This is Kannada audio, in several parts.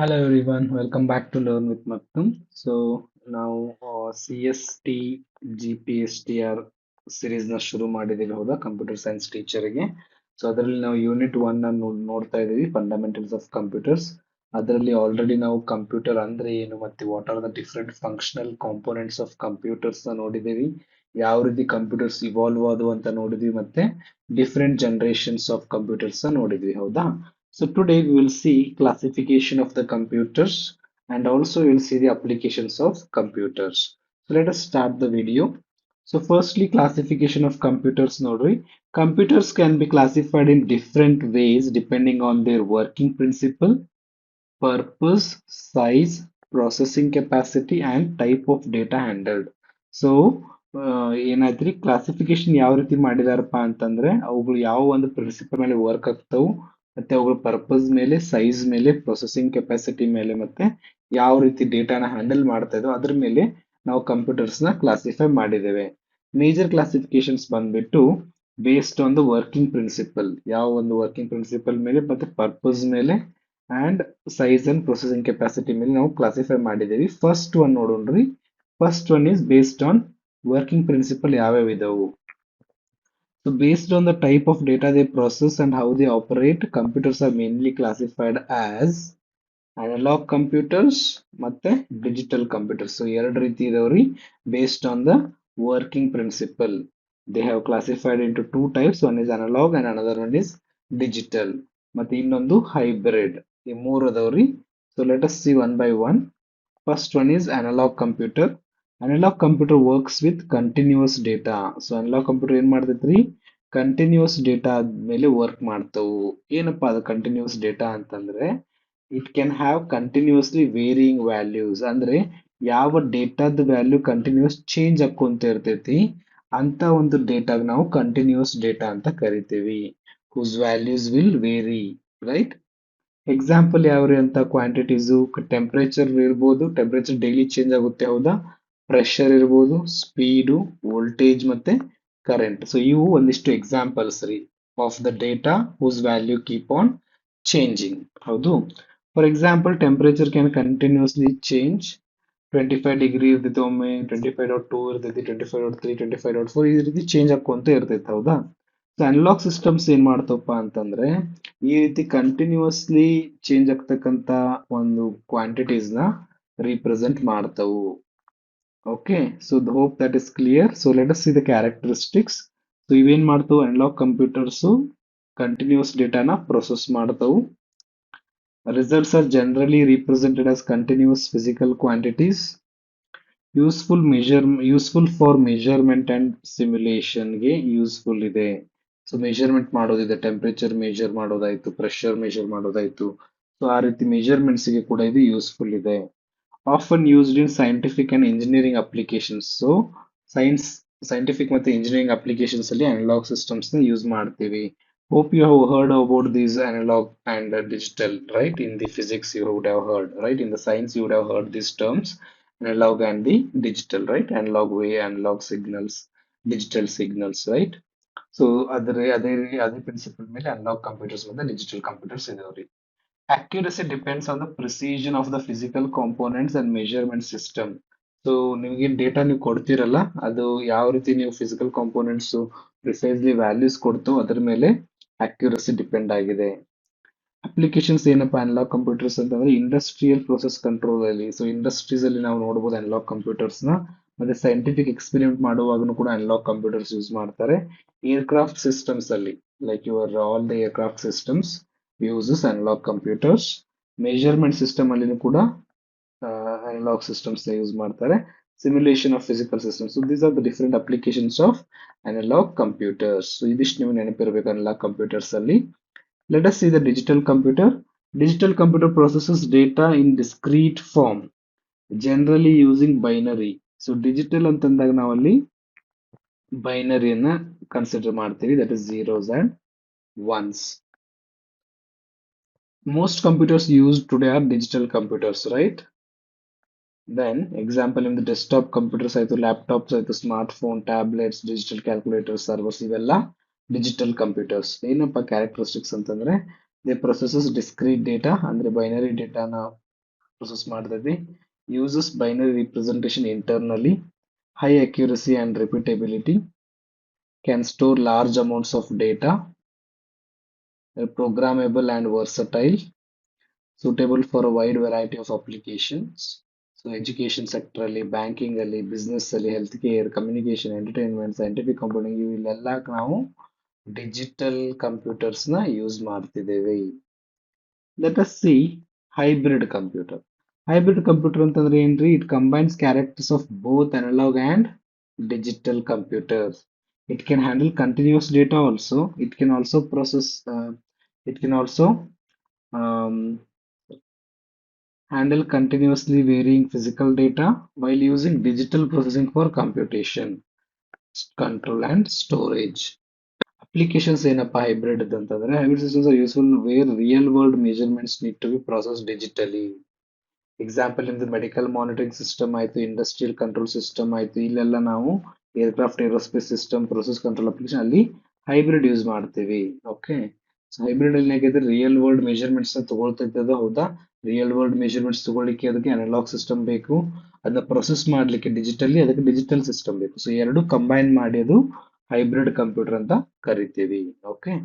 Hello everyone, welcome back to Learn with Maktum. So now CST GPSTR series ನ ಶುರು ಮಾಡಿದೀವಿ ಹೌದಾ ಕಂಪ್ಯೂಟರ್ ಸೈನ್ಸ್ ಟೀಚರ್ಗೆ. ಸೊ ಅದರಲ್ಲಿ ನಾವು ಯೂನಿಟ್ 1 ಅನ್ನು ನೋಡ್ತಾ ಇದೀವಿ ಫಂಡಮೆಂಟಲ್ಸ್ ಆಫ್ ಕಂಪ್ಯೂಟರ್ಸ್. ಅದರಲ್ಲಿ ಆಲ್ರೆಡಿ ನಾವು ಕಂಪ್ಯೂಟರ್ ಅಂದ್ರೆ ಏನು ಮತ್ತೆ what are the different functional components of computers ನ ನೋಡಿದೀವಿ. ಯಾವ ರೀತಿ ಕಂಪ್ಯೂಟರ್ಸ್ ಇವಾಲ್ವ್ ಆದವು ಅಂತ ನೋಡಿದ್ವಿ ಮತ್ತೆ ಡಿಫರೆಂಟ್ ಜನರೇಷನ್ಸ್ ಆಫ್ ಕಂಪ್ಯೂಟರ್ಸ್ ನೋಡಿದ್ವಿ ಹೌದಾ. So today we will see classification of the computers and also we will see the applications of computers. So let us start the video. So firstly, classification of computers nodri. Computers can be classified in different ways depending on their working principle, purpose, size, processing capacity and type of data handled. So ಏನಾಯ್ತ್ರಿ ಕ್ಲಾಸಿಫಿಕೇಶನ್ ಯಾವ ರೀತಿ ಮಾಡಿದಾರಪ್ಪ ಅಂತಂದ್ರೆ ಅವುಗಳು ಯಾವ ಒಂದು ಪ್ರಿನ್ಸಿಪಲ್ ಮೇಲೆ ವರ್ಕ್ ಆಗ್ತಾವು ಮತ್ತೆ ಅವುಗಳ ಪರ್ಪಸ್ ಮೇಲೆ ಸೈಜ್ ಮೇಲೆ ಪ್ರೊಸೆಸಿಂಗ್ ಕೆಪಾಸಿಟಿ ಮೇಲೆ ಮತ್ತೆ ಯಾವ ರೀತಿ ಡೇಟಾನ ಹ್ಯಾಂಡಲ್ ಮಾಡ್ತಾ ಇದ್ದೋ ಅದ್ರ ಮೇಲೆ ನಾವು ಕಂಪ್ಯೂಟರ್ಸ್ ನ ಕ್ಲಾಸಿಫೈ ಮಾಡಿದ್ದೇವೆ. ಮೇಜರ್ ಕ್ಲಾಸಿಫಿಕೇಶನ್ಸ್ ಬಂದ್ಬಿಟ್ಟು based on the working principle, ಯಾವ ಒಂದು ವರ್ಕಿಂಗ್ ಪ್ರಿನ್ಸಿಪಲ್ ಮೇಲೆ ಮತ್ತೆ ಪರ್ಪಸ್ ಮೇಲೆ and size and processing capacity ಮೇಲೆ ನಾವು ಕ್ಲಾಸಿಫೈ ಮಾಡಿದ್ದೀವಿ. ಫಸ್ಟ್ ಒನ್ ನೋಡೋಣ್ರಿ. First one is based on working principle ಯಾವ್ಯಾವ ಇದಾವು. So based on the type of data they process and how they operate, computers are mainly classified as analogue computers ಮತ್ತೆ ಡಿಜಿಟಲ್ ಕಂಪ್ಯೂಟರ್ಸ್. ಸೊ ಎರಡು ರೀತಿ ಇದಾವ್ರಿ based on the working principle. They have classified into two types, one is analogue and another one is digital ಮತ್ತೆ ಇನ್ನೊಂದು ಹೈಬ್ರಿಡ್. ಈ ಮೂರು ಅದಾವ್ರಿ. So let us see one by one. First one is analogue computer. Analogue computer works with continuous data. So analogue computer ಏನ್ ಮಾಡ್ತೈತ್ರಿ, ಕಂಟಿನ್ಯೂಸ್ ಡೇಟಾ ಮೇಲೆ ವರ್ಕ್ ಮಾಡ್ತಾವು. ಏನಪ್ಪಾ ಅದು ಕಂಟಿನ್ಯೂಸ್ ಡೇಟಾ ಅಂತಂದ್ರೆ it can have continuously varying values. ಅಂದ್ರೆ ಯಾವ ಡೇಟಾದ ವ್ಯಾಲ್ಯೂ ಕಂಟಿನ್ಯೂಸ್ ಚೇಂಜ್ ಆಕ್ಕೊಂತ ಇರ್ತೈತಿ ಅಂತ ಒಂದು ಡೇಟಾಗ ನಾವು ಕಂಟಿನ್ಯೂಸ್ ಡೇಟಾ ಅಂತ ಕರಿತೀವಿ. Whose values will vary, right. Example ಯಾವ್ರಿ ಅಂತ ಕ್ವಾಂಟಿಟೀಸು ಟೆಂಪರೇಚರ್ ಇರ್ಬೋದು, ಟೆಂಪರೇಚರ್ ಡೈಲಿ ಚೇಂಜ್ ಆಗುತ್ತೆ ಹೌದಾ. ಪ್ರೆಷರ್ ಇರ್ಬೋದು, ಸ್ಪೀಡು, ವೋಲ್ಟೇಜ್ ಮತ್ತೆ ಕರೆಂಟ್. ಸೊ ಇವು ಒಂದಿಷ್ಟು ಎಕ್ಸಾಂಪಲ್ಸ್ ರೀ of the data whose value keep on changing. ಹೌದು. For example temperature can continuously change. 25 degree ಇರ್ತೈತೆ, ಒಮ್ಮೆ 25.2 ಇರ್ತೈತಿ, 25.3, 25.4 ಈ ರೀತಿ ಚೇಂಜ್ ಆಕ್ಕೊಂತ ಇರ್ತೈತೆ ಹೌದಾ. ಸೊ ಅನಲಾಗ್ ಸಿಸ್ಟಮ್ಸ್ ಏನ್ ಮಾಡ್ತವಪ್ಪ ಅಂತಂದ್ರೆ ಈ ರೀತಿ ಕಂಟಿನ್ಯೂಸ್ಲಿ ಚೇಂಜ್ ಆಗ್ತಕ್ಕಂತ ಒಂದು ಕ್ವಾಂಟಿಟೀಸ್ ನ ರಿಪ್ರೆಸೆಂಟ್ ಮಾಡ್ತವು. Okay, so hope that is clear. So let us see the characteristics. So ಇವೇನ್ ಮಾಡ್ತವು ಅನಲಾಗ್ ಕಂಪ್ಯೂಟರ್ಸ್ ಕಂಟಿನ್ಯೂಸ್ ಡೇಟಾನ ಪ್ರೊಸೆಸ್ ಮಾಡ್ತವು. Results are generally represented as continuous physical quantities, useful for measurement and simulation ಗೆ ಯೂಸ್ಫುಲ್ ಇದೆ. ಸೊ ಮೆಜರ್ಮೆಂಟ್ ಮಾಡೋದಿದೆ, ಟೆಂಪರೇಚರ್ ಮೆಜರ್ ಮಾಡೋದಾಯ್ತು, ಪ್ರೆಷರ್ ಮೆಜರ್ ಮಾಡೋದಾಯ್ತು. ಸೊ ಆ ರೀತಿ ಮೆಜರ್ಮೆಂಟ್ಸ್ ಗೆ ಕೂಡ ಇದು ಯೂಸ್ಫುಲ್ ಇದೆ. Often used in scientific and engineering applications. So scientific ಮತ್ತೆ ಇಂಜಿನಿಯರಿಂಗ್ ಅಪ್ಲಿಕೇಶನ್ಸ್ ಅಲ್ಲಿ ಅನಲಾಗ್ ಸಿಸ್ಟಮ್ಸ್ ನ ಯೂಸ್ ಮಾಡ್ತೀವಿ. Hope you have heard about these analog and digital, right? In the physics, you would have heard, right? In the science, you would have heard these terms, analog and the digital, right? Analog way, analog signals, digital signals, right? So, other principle ಮೇಲೆ analog computers ಮತ್ತು digital computers ಇದಾವ್ರಿ. Accuracy depends on the precision of the physical components and measurement system. So ನಿಮಗೆ ಡೇಟಾ ನೀವು ಕೊಡ್ತೀರಲ್ಲ ಅದು ಯಾವ ರೀತಿ ನೀವು ಫಿಸಿಕಲ್ ಕಾಂಪೋನೆಂಟ್ಸ್ ಪ್ರಿಸೈಸ್ಲಿ ವ್ಯಾಲ್ಯೂಸ್ ಕೊಡ್ತು ಅದ್ರ ಮೇಲೆ ಅಕ್ಯುರಸಿ ಡಿಪೆಂಡ್ ಆಗಿದೆ. ಅಪ್ಲಿಕೇಶನ್ಸ್ ಏನಪ್ಪಾ ಅನಲಾಗ್ ಕಂಪ್ಯೂಟರ್ಸ್ ಅಂತಂದ್ರೆ ಇಂಡಸ್ಟ್ರಿಯಲ್ ಪ್ರೊಸೆಸ್ ಕಂಟ್ರೋಲ್ ಅಲ್ಲಿ. ಸೊ ಇಂಡಸ್ಟ್ರೀಸ್ ಅಲ್ಲಿ ನಾವು ನೋಡಬಹುದು ಅನಲಾಗ್ ಕಂಪ್ಯೂಟರ್ಸ್ ನ. ಮತ್ತೆ ಸೈಂಟಿಫಿಕ್ ಎಕ್ಸ್ಪೆರಿಮೆಂಟ್ ಮಾಡುವಾಗನು ಕೂಡ ಅನಲಾಗ್ ಕಂಪ್ಯೂಟರ್ಸ್ ಯೂಸ್ ಮಾಡ್ತಾರೆ. ಏರ್ಕ್ರಾಫ್ಟ್ ಸಿಸ್ಟಮ್ಸ್ ಅಲ್ಲಿ like your all the aircraft systems uses analogue computers. Measurement system ಅಲ್ಲಿನೂ ಕೂಡ ಅನಲಾಗ್ ಸಿಸ್ಟಮ್ಸ್ ಯೂಸ್ ಮಾಡ್ತಾರೆ. Simulation of physical systems. So these are the different applications of analogue computers. So ಇದಿಷ್ಟು ನೀವು ನೆನಪಿರಬೇಕು ಅನಲಾಗ್ ಕಂಪ್ಯೂಟರ್ಸ್ ಅಲ್ಲಿ. Let us see the digital computer. Digital computer processes data in discrete form, generally using binary. So digital ಅಂತಂದಾಗ ನಾವಲ್ಲಿ ಬೈನರಿಯನ್ನ ಕನ್ಸಿಡರ್ ಮಾಡ್ತೀವಿ, that is zeros and ones. Most computers used today are digital computers, right? Then example in the desktop computers ಆಯ್ತು, ಲ್ಯಾಪ್ಟಾಪ್ಸ್ ಆಯ್ತು, smart phone, tablets, digital calculator, servers ಇವೆಲ್ಲ ಡಿಜಿಟಲ್ ಕಂಪ್ಯೂಟರ್ಸ್. ಏನಪ್ಪ ಕ್ಯಾರೆಕ್ಟರಿಸ್ಟಿಕ್ಸ್ ಅಂತಂದ್ರೆ ದೇ ಪ್ರೊಸೆಸಸ್ ಡಿಸ್ಕ್ರೀಟ್ ಡೇಟಾ ಅಂದ್ರೆ ಬೈನರಿ ಡೇಟಾನ ಪ್ರೊಸೆಸ್ ಮಾಡ್ತೈತಿ. Uses binary representation internally, high accuracy and repeatability, can store large amounts of data, programmable and versatile, suitable for a wide variety of applications. So education sector ಅಲ್ಲಿ, ಬ್ಯಾಂಕಿಂಗ್ ಅಲ್ಲಿ, ಬಿಸ್ನೆಸ್ ಅಲ್ಲಿ, health care, communication, entertainment, scientific computing ಇವೆಲ್ಲ ನಾವು ಡಿಜಿಟಲ್ ಕಂಪ್ಯೂಟರ್ಸ್ ನ ಯೂಸ್ ಮಾಡ್ತಿದ್ದೇವೆ. Let us see hybrid computer. Hybrid computer ಅಂತಂದ್ರೆ ಏನ್ರಿ? It combines characters of both analog and digital computers. It can handle continuous data also. It can also process, it can also um, handle continuously varying physical data while using digital processing for computation, control, and storage. Applications ಏನಪ್ಪಾ hybrid ಅಂತಂದ್ರೆ, hybrid systems are useful where real world measurements need to be processed digitally. Example ನಿಮ್ದು ಮೆಡಿಕಲ್ ಮಾನಿಟರಿಂಗ್ ಸಿಸ್ಟಮ್ ಆಯ್ತು, ಇಂಡಸ್ಟ್ರಿಯಲ್ ಕಂಟ್ರೋಲ್ ಸಿಸ್ಟಮ್ ಆಯ್ತು, ಇಲ್ಲೆಲ್ಲ ನಾವು aircraft aerospace system, process control application ಅಲ್ಲಿ ಹೈಬ್ರಿಡ್ ಯೂಸ್ ಮಾಡ್ತೀವಿ. ಓಕೆ, ಸೊ ಹೈಬ್ರಿಡ್ ಅಲ್ಲಿ ಹೇಗಿದ್ರೆ ರಿಯಲ್ ವರ್ಲ್ಡ್ ಮೆಜರ್ಮೆಂಟ್ಸ್ ತಗೊಳ್ತೈತದ, ಹೌದಾ? ರಿಯಲ್ ವರ್ಲ್ಡ್ ಮೆಜರ್ಮೆಂಟ್ಸ್ ತಗೊಳ್ಳಿಕ್ಕೆ ಅದಕ್ಕೆ ಅನಲಾಗ್ ಸಿಸ್ಟಮ್ ಬೇಕು, ಅದನ್ನ ಪ್ರೊಸೆಸ್ ಮಾಡ್ಲಿಕ್ಕೆ ಡಿಜಿಟಲಿ ಅದಕ್ಕೆ ಡಿಜಿಟಲ್ ಸಿಸ್ಟಮ್ ಬೇಕು. ಸೊ ಎರಡು ಕಂಬೈನ್ ಮಾಡಿ ಅದು ಹೈಬ್ರಿಡ್ ಕಂಪ್ಯೂಟರ್ ಅಂತ ಕರಿತೀವಿ. ಓಕೆ,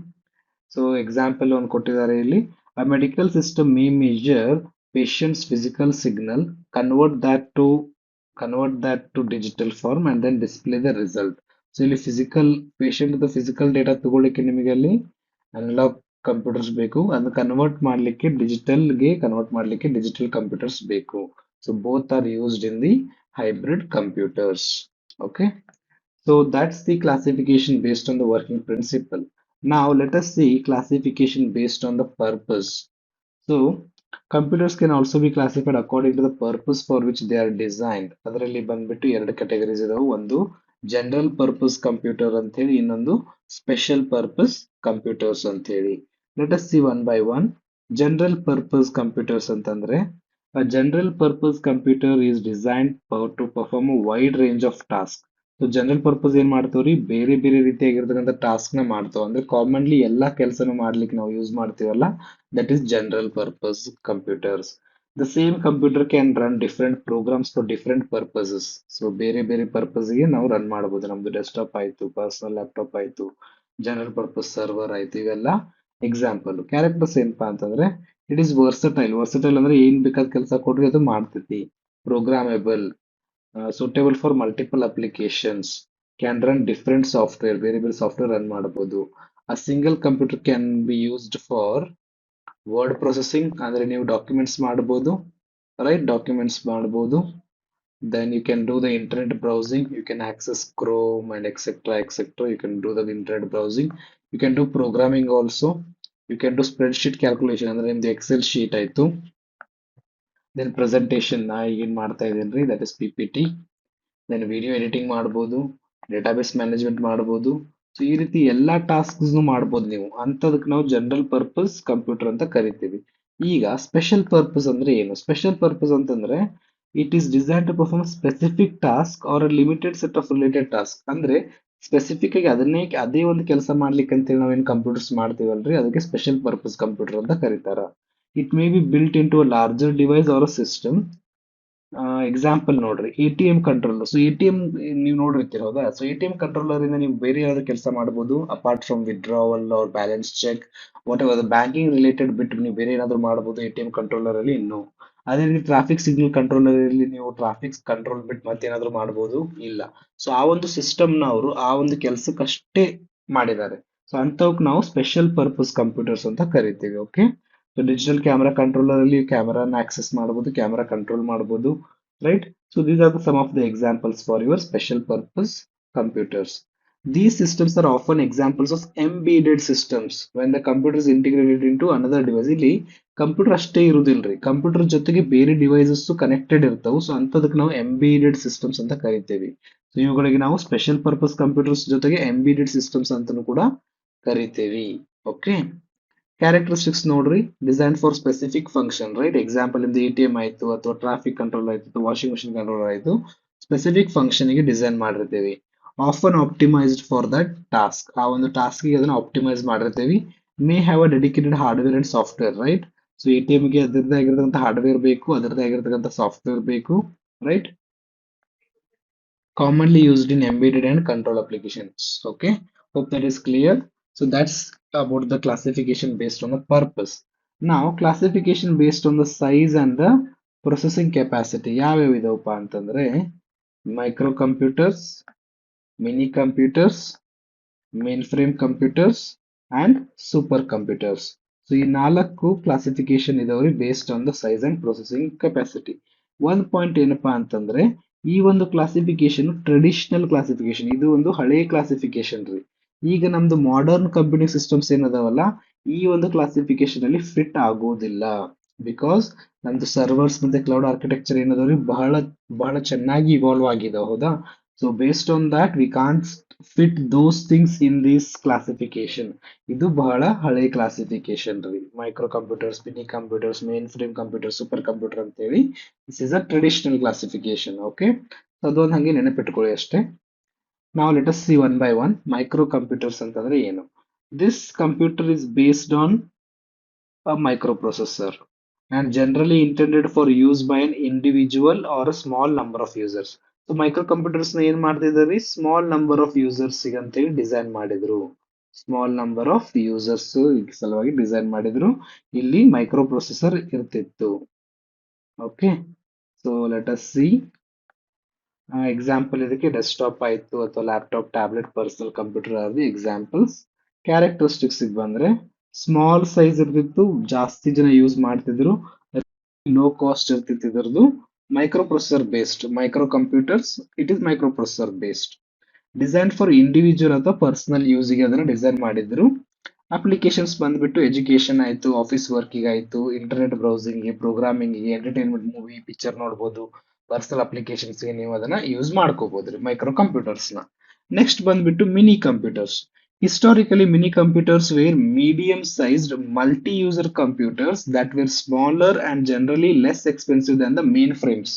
ಸೊ ಎಕ್ಸಾಂಪಲ್ ಒಂದು ಕೊಟ್ಟಿದ್ದಾರೆ ಇಲ್ಲಿ. A medical system may measure patient's physical signal, convert that to digital form and then display the result. So ಇಲ್ಲಿ ಫಿಸಿಕಲ್ ಡೇಟಾ ತಗೊಳ್ಳಿಕ್ಕೆ ನಿಮಗೆ ಅಲ್ಲಿ ಅನಲಾಗ್ ಕಂಪ್ಯೂಟರ್ಸ್ ಬೇಕು, ಅದನ್ನ ಕನ್ವರ್ಟ್ ಮಾಡ್ಲಿಕ್ಕೆ ಡಿಜಿಟಲ್ ಕಂಪ್ಯೂಟರ್ಸ್ ಬೇಕು. So both are used in the hybrid computers. Okay, so that's the classification based on the working principle. Now let us see classification based on the purpose. So computers can also be classified according to the purpose for which they are designed. ಅದರಲ್ಲಿ ಬಂದ್ಬಿಟ್ಟು ಎರಡು categories ಇದಾವೆ. ಒಂದು ಜನರಲ್ ಪರ್ಪಸ್ ಕಂಪ್ಯೂಟರ್ ಅಂತ ಹೇಳಿ, ಇನ್ನೊಂದು ಸ್ಪೆಷಲ್ ಪರ್ಪಸ್ ಕಂಪ್ಯೂಟರ್ಸ್ ಅಂತ ಹೇಳಿ. Let us see one by one. General purpose computers ಅಂತಂದ್ರೆ, a general purpose computer is designed to perform a wide range of tasks. So general purpose ಏನ್ ಮಾಡ್ತಾವ್ರಿ? ಬೇರೆ ಬೇರೆ ರೀತಿಯಾಗಿರ್ತಕ್ಕಂಥ ಟಾಸ್ಕ್ ನ ಮಾಡ್ತಾವ. ಅಂದ್ರೆ ಕಾಮನ್ಲಿ ಎಲ್ಲಾ ಕೆಲಸನೂ ಮಾಡ್ಲಿಕ್ಕೆ ನಾವು ಯೂಸ್ ಮಾಡ್ತೀವಲ್ಲ, that is general purpose computers. The same computer can run different programs for different purposes. So ಬೇರೆ ಬೇರೆ ಪರ್ಪಸ್ ಗೆ ನಾವು ರನ್ ಮಾಡಬಹುದು. ನಮ್ದು ಡೆಸ್ಕ್ಟಾಪ್ ಆಯ್ತು, ಪರ್ಸನಲ್ ಲ್ಯಾಪ್ಟಾಪ್ ಆಯ್ತು, ಜನರಲ್ ಪರ್ಪಸ್ ಸರ್ವರ್ ಆಯ್ತು, ಇವೆಲ್ಲ ಎಕ್ಸಾಂಪಲ್. ಕ್ಯಾರೆಕ್ಟರ್ಸ್ ಏನಪ್ಪಾ ಅಂತಂದ್ರೆ, ಇಟ್ ಈಸ್ ವರ್ಸಟೈಲ್ ಅಂದ್ರೆ ಏನ್ ಬೇಕಾದ ಕೆಲಸ ಕೊಡ್ರಿ ಅದು ಮಾಡ್ತೈತಿ. Programmable, suitable for multiple applications, can run different software, ಬೇರೆ ಬೇರೆ ಸಾಫ್ಟ್ವೇರ್ ರನ್ ಮಾಡಬಹುದು. A single computer can be used for word processing, ಅಂದ್ರೆ ನೀವು ಡಾಕ್ಯುಮೆಂಟ್ಸ್ ಮಾಡಬಹುದು, ರೈಟ್? ಡಾಕ್ಯುಮೆಂಟ್ಸ್ ಮಾಡಬಹುದು. Then you can do the internet browsing, you can access Chrome and etc. You can do the internet browsing. You can do programming also. You can do spreadsheet calculation, ಅಂದ್ರೆ ನಿಮ್ದು ಎಕ್ಸೆಲ್ ಶೀಟ್ ಆಯ್ತು. ದೆನ್ ಪ್ರೆಸೆಂಟೇಷನ್ ನಾ ಈಗೇನ್ ಮಾಡ್ತಾ ಇದ್ದೇನ್ರಿ, that is PPT. Then video editing ಮಾಡ್ಬೋದು, ಡೇಟಾಬೇಸ್ ಮ್ಯಾನೇಜ್ಮೆಂಟ್ ಮಾಡ್ಬೋದು. ಸೊ ಈ ರೀತಿ ಎಲ್ಲಾ ಟಾಸ್ಕ್ಸ್ ಮಾಡ್ಬೋದು ನೀವು. ಅಂತದಕ್ಕೆ ನಾವು ಜನರಲ್ ಪರ್ಪಸ್ ಕಂಪ್ಯೂಟರ್ ಅಂತ ಕರಿತೀವಿ. ಈಗ ಸ್ಪೆಷಲ್ ಪರ್ಪಸ್ ಅಂದ್ರೆ ಏನು? ಸ್ಪೆಷಲ್ ಪರ್ಪಸ್ ಅಂತಂದ್ರೆ, it is design to perform specific task or limited set of related task. ಅಂದ್ರೆ ಸ್ಪೆಸಿಫಿಕ್ ಆಗಿ ಅದೇ ಒಂದು ಕೆಲಸ ಮಾಡ್ಲಿಕ್ಕೆ ಅಂತೇಳಿ ನಾವೇನ್ ಕಂಪ್ಯೂಟರ್ಸ್ ಮಾಡ್ತೀವಲ್ರಿ, ಅದಕ್ಕೆ ಸ್ಪೆಷಲ್ ಪರ್ಪಸ್ ಕಂಪ್ಯೂಟರ್ ಅಂತ ಕರೀತಾರ. It may be built into a larger device or a system. Example ನೋಡ್ರಿ, ATM ಕಂಟ್ರೋಲರ್. ಸೊ ATM ನೀವು ನೋಡಿರ್ತೀರ, ಹೌದಾ? ಸೊ ATM ಕಂಟ್ರೋಲರ್ ಇಂದ ನೀವು ಬೇರೆ ಯಾವ್ದು ಕೆಲಸ ಮಾಡಬಹುದು apart from withdrawal or balance check, whatever banking related ಬಿಟ್ಟು ನೀವು ಬೇರೆ ಏನಾದ್ರು ಮಾಡಬಹುದು ATM ಕಂಟ್ರೋಲರ್ ಅಲ್ಲಿ. ಇನ್ನು ಅದೇ ರೀತಿ ಟ್ರಾಫಿಕ್ ಸಿಗ್ನಲ್ ಕಂಟ್ರೋಲರ್ ಅಲ್ಲಿ ನೀವು ಟ್ರಾಫಿಕ್ ಕಂಟ್ರೋಲ್ ಬಿಟ್ಟು ಮತ್ತೇನಾದ್ರು ಮಾಡಬಹುದು? ಇಲ್ಲ. ಸೊ ಆ ಒಂದು ಸಿಸ್ಟಮ್ ನ ಅವರು ಆ ಒಂದು ಕೆಲಸಕ್ಕಷ್ಟೇ ಮಾಡಿದ್ದಾರೆ. ಸೊ ಅಂತವಕ್ ನಾವು ಸ್ಪೆಷಲ್ ಪರ್ಪಸ್ ಕಂಪ್ಯೂಟರ್ಸ್ ಅಂತ ಕರಿತೀವಿ. Okay, so digital camera controller ಅಲ್ಲಿ ಕ್ಯಾಮೆರಾನ ಆಕ್ಸೆಸ್ ಮಾಡಬಹುದು, ಕ್ಯಾಮೆರಾ ಕಂಟ್ರೋಲ್ ಮಾಡಬಹುದು, right? So these are some of the examples for your special purpose computers. These systems are often examples of embedded systems when the computer is integrated into another device. ಇಲ್ಲಿ ಕಂಪ್ಯೂಟರ್ ಅಷ್ಟೇ ಇರುವುದಿಲ್ರಿ, ಕಂಪ್ಯೂಟರ್ ಜೊತೆಗೆ ಬೇರೆ ಡಿವೈಸಸ್ ಕನೆಕ್ಟೆಡ್ ಇರ್ತಾವೆ. ಸೊ ಅಂತದಕ್ಕೆ ನಾವು ಎಂಬೇಡೆಡ್ ಸಿಸ್ಟಮ್ಸ್ ಅಂತ ಕರಿತೇವೆ. ಸೊ ಇವುಗಳಿಗೆ ನಾವು ಸ್ಪೆಷಲ್ ಪರ್ಪಸ್ ಕಂಪ್ಯೂಟರ್ಸ್ ಜೊತೆಗೆ ಎಂಬೇಡೆಡ್ ಸಿಸ್ಟಮ್ಸ್ ಅಂತಾನೂ ಕೂಡ ಕರಿತೇವೆ. ಓಕೆ, ಕ್ಯಾರೆಕ್ಟರಿಸ್ಟಿಕ್ಸ್ ನೋಡ್ರಿ, design for specific function, right? Example ನಿಮ್ದು ATM ಆಯ್ತು, ಅಥವಾ ಟ್ರಾಫಿಕ್ ಕಂಟ್ರೋಲ್ ಆಯ್ತು, ವಾಷಿಂಗ್ ಮಿಷಿನ್ ಕಂಟ್ರೋಲ್ ಆಯ್ತು, ಸ್ಪೆಸಿಫಿಕ್ ಫಂಕ್ಷನ್ ಗೆ ಡಿಸೈನ್ ಮಾಡಿರ್ತೀವಿ. Often optimised for that task, ಆ ಒಂದು ಟಾಸ್ಕ್ ಗೆ ಅದನ್ನ ಆಪ್ಟಿಮೈಸ್ ಮಾಡಿರ್ತೀವಿ. May have a dedicated hardware and software, right? So ATM ಗೆ ಅದರದ್ದೇ ಆಗಿರ್ತಕ್ಕಂಥ ಹಾರ್ಡ್ವೇರ್ ಬೇಕು, ಅದರದ್ದೇ ಆಗಿರ್ತಕ್ಕಂಥ ಸಾಫ್ಟ್ವೇರ್ ಬೇಕು, right? Commonly used in embedded and control applications. Okay, hope that is clear. So that's about the classification based on the purpose. Now, classification based on the size and the processing capacity. ಯಾವ್ಯಾವ ಇದಾವಪ್ಪ ಅಂತಂದ್ರೆ microcomputers, mini computers, mainframe computers and supercomputers. So ಈ ನಾಲ್ಕು ಕ್ಲಾಸಿಫಿಕೇಶನ್ ಇದಾವ್ರಿ based on the size and processing capacity. ಒಂದ್ ಪಾಯಿಂಟ್ ಏನಪ್ಪಾ ಅಂತಂದ್ರೆ ಈ ಒಂದು ಕ್ಲಾಸಿಫಿಕೇಶನ್ ಟ್ರೆಡಿಷನಲ್ ಕ್ಲಾಸಿಫಿಕೇಶನ್, ಇದು ಒಂದು ಹಳೆ ಕ್ಲಾಸಿಫಿಕೇಶನ್ ರೀ. ಈಗ ನಮ್ದು ಮಾಡರ್ನ್ ಕಂಪ್ಯೂಟಿಂಗ್ ಸಿಸ್ಟಮ್ಸ್ ಏನದಾವಲ್ಲ ಈ ಒಂದು ಕ್ಲಾಸಿಫಿಕೇಶನ್ ಅಲ್ಲಿ ಫಿಟ್ ಆಗೋದಿಲ್ಲ. ಬಿಕಾಸ್ ನಮ್ದು ಸರ್ವರ್ಸ್ ಮತ್ತೆ ಕ್ಲೌಡ್ ಆರ್ಕಿಟೆಕ್ಚರ್ ಏನದಾವ್ರಿ ಬಹಳ ಬಹಳ ಚೆನ್ನಾಗಿ ಇವಾಲ್ವ್ ಆಗಿದೆ, ಹೌದಾ? So based on that we can't fit those things in this classification. ಇದು ಬಹಳ ಹಳೆ ಕ್ಲಾಸಿಫಿಕೇಶನ್ ರೀ. Microcomputers, minicomputers, mainframe computer, supercomputer ಅಂತೇಳಿ this is a traditional classification. Okay, ಅದೊಂದು ಹಂಗೆ ನೆನಪಿಟ್ಕೊಳ್ಳಿ ಅಷ್ಟೇ. ನಾವು let us see one by one. Microcomputers ಅಂತಂದ್ರೆ ಏನು? This computer is based on a microprocessor and generally intended for use by an individual or a small number of users. So microcomputers ನ ಏನ್ ಮಾಡ್ತಿದ್ದಾರೆ? ಸ್ಮಾಲ್ ನಂಬರ್ ಆಫ್ ಯೂಸರ್ಸ್ ಅಂತೇಳಿ ಡಿಸೈನ್ ಮಾಡಿದ್ರು. ಸ್ಮಾಲ್ ನಂಬರ್ ಆಫ್ ಯೂಸರ್ಸ್ ಸಲುವಾಗಿ ಡಿಸೈನ್ ಮಾಡಿದ್ರು. ಇಲ್ಲಿ ಮೈಕ್ರೋ ಪ್ರೊಸೆಸರ್ ಇರ್ತಿತ್ತು. Okay, so let us see example. ಇದಕ್ಕೆ ಡೆಸ್ಕ್ಟಾಪ್ ಆಯ್ತು ಅಥವಾ laptop, tablet, personal computer are the examples. Characteristics ಬಂದ್ರೆ ಸ್ಮಾಲ್ ಸೈಜ್ ಇರ್ತಿತ್ತು, ಜಾಸ್ತಿ ಜನ ಯೂಸ್ ಮಾಡ್ತಿದ್ರು, ಲೋ ಕಾಸ್ಟ್ ಇರ್ತಿತ್ತು ಇದರದು. Microprocessor based microcomputers, it is microprocessor based. Design for individual ಅಥವಾ ಪರ್ಸನಲ್ ಯೂಸ್ಗೆ ಅದನ್ನ ಡಿಸೈನ್ ಮಾಡಿದ್ರು. ಅಪ್ಲಿಕೇಶನ್ಸ್ ಬಂದ್ಬಿಟ್ಟು ಎಜುಕೇಶನ್ ಆಯ್ತು, ಆಫೀಸ್ ವರ್ಕಿಗೆ ಆಯ್ತು, ಇಂಟರ್ನೆಟ್ ಬ್ರೌಸಿಂಗ್ಗೆ, ಪ್ರೋಗ್ರಾಮಿಂಗ್ಗೆ, ಎಂಟರ್ಟೈನ್ಮೆಂಟ್, ಮೂವಿ, ಪಿಕ್ಚರ್ ನೋಡ್ಬೋದು, ಪರ್ಸನಲ್ ಅಪ್ಲಿಕೇಶನ್ಸ್ಗೆ ನೀವು ಅದನ್ನ ಯೂಸ್ ಮಾಡ್ಕೋಬಹುದ್ರಿ ಮೈಕ್ರೋ ಕಂಪ್ಯೂಟರ್ಸ್ ನ. ನೆಕ್ಸ್ಟ್ ಬಂದ್ಬಿಟ್ಟು mini computers. Historically, mini computers were medium-sized multi-user computers that were smaller and generally less expensive than the mainframes.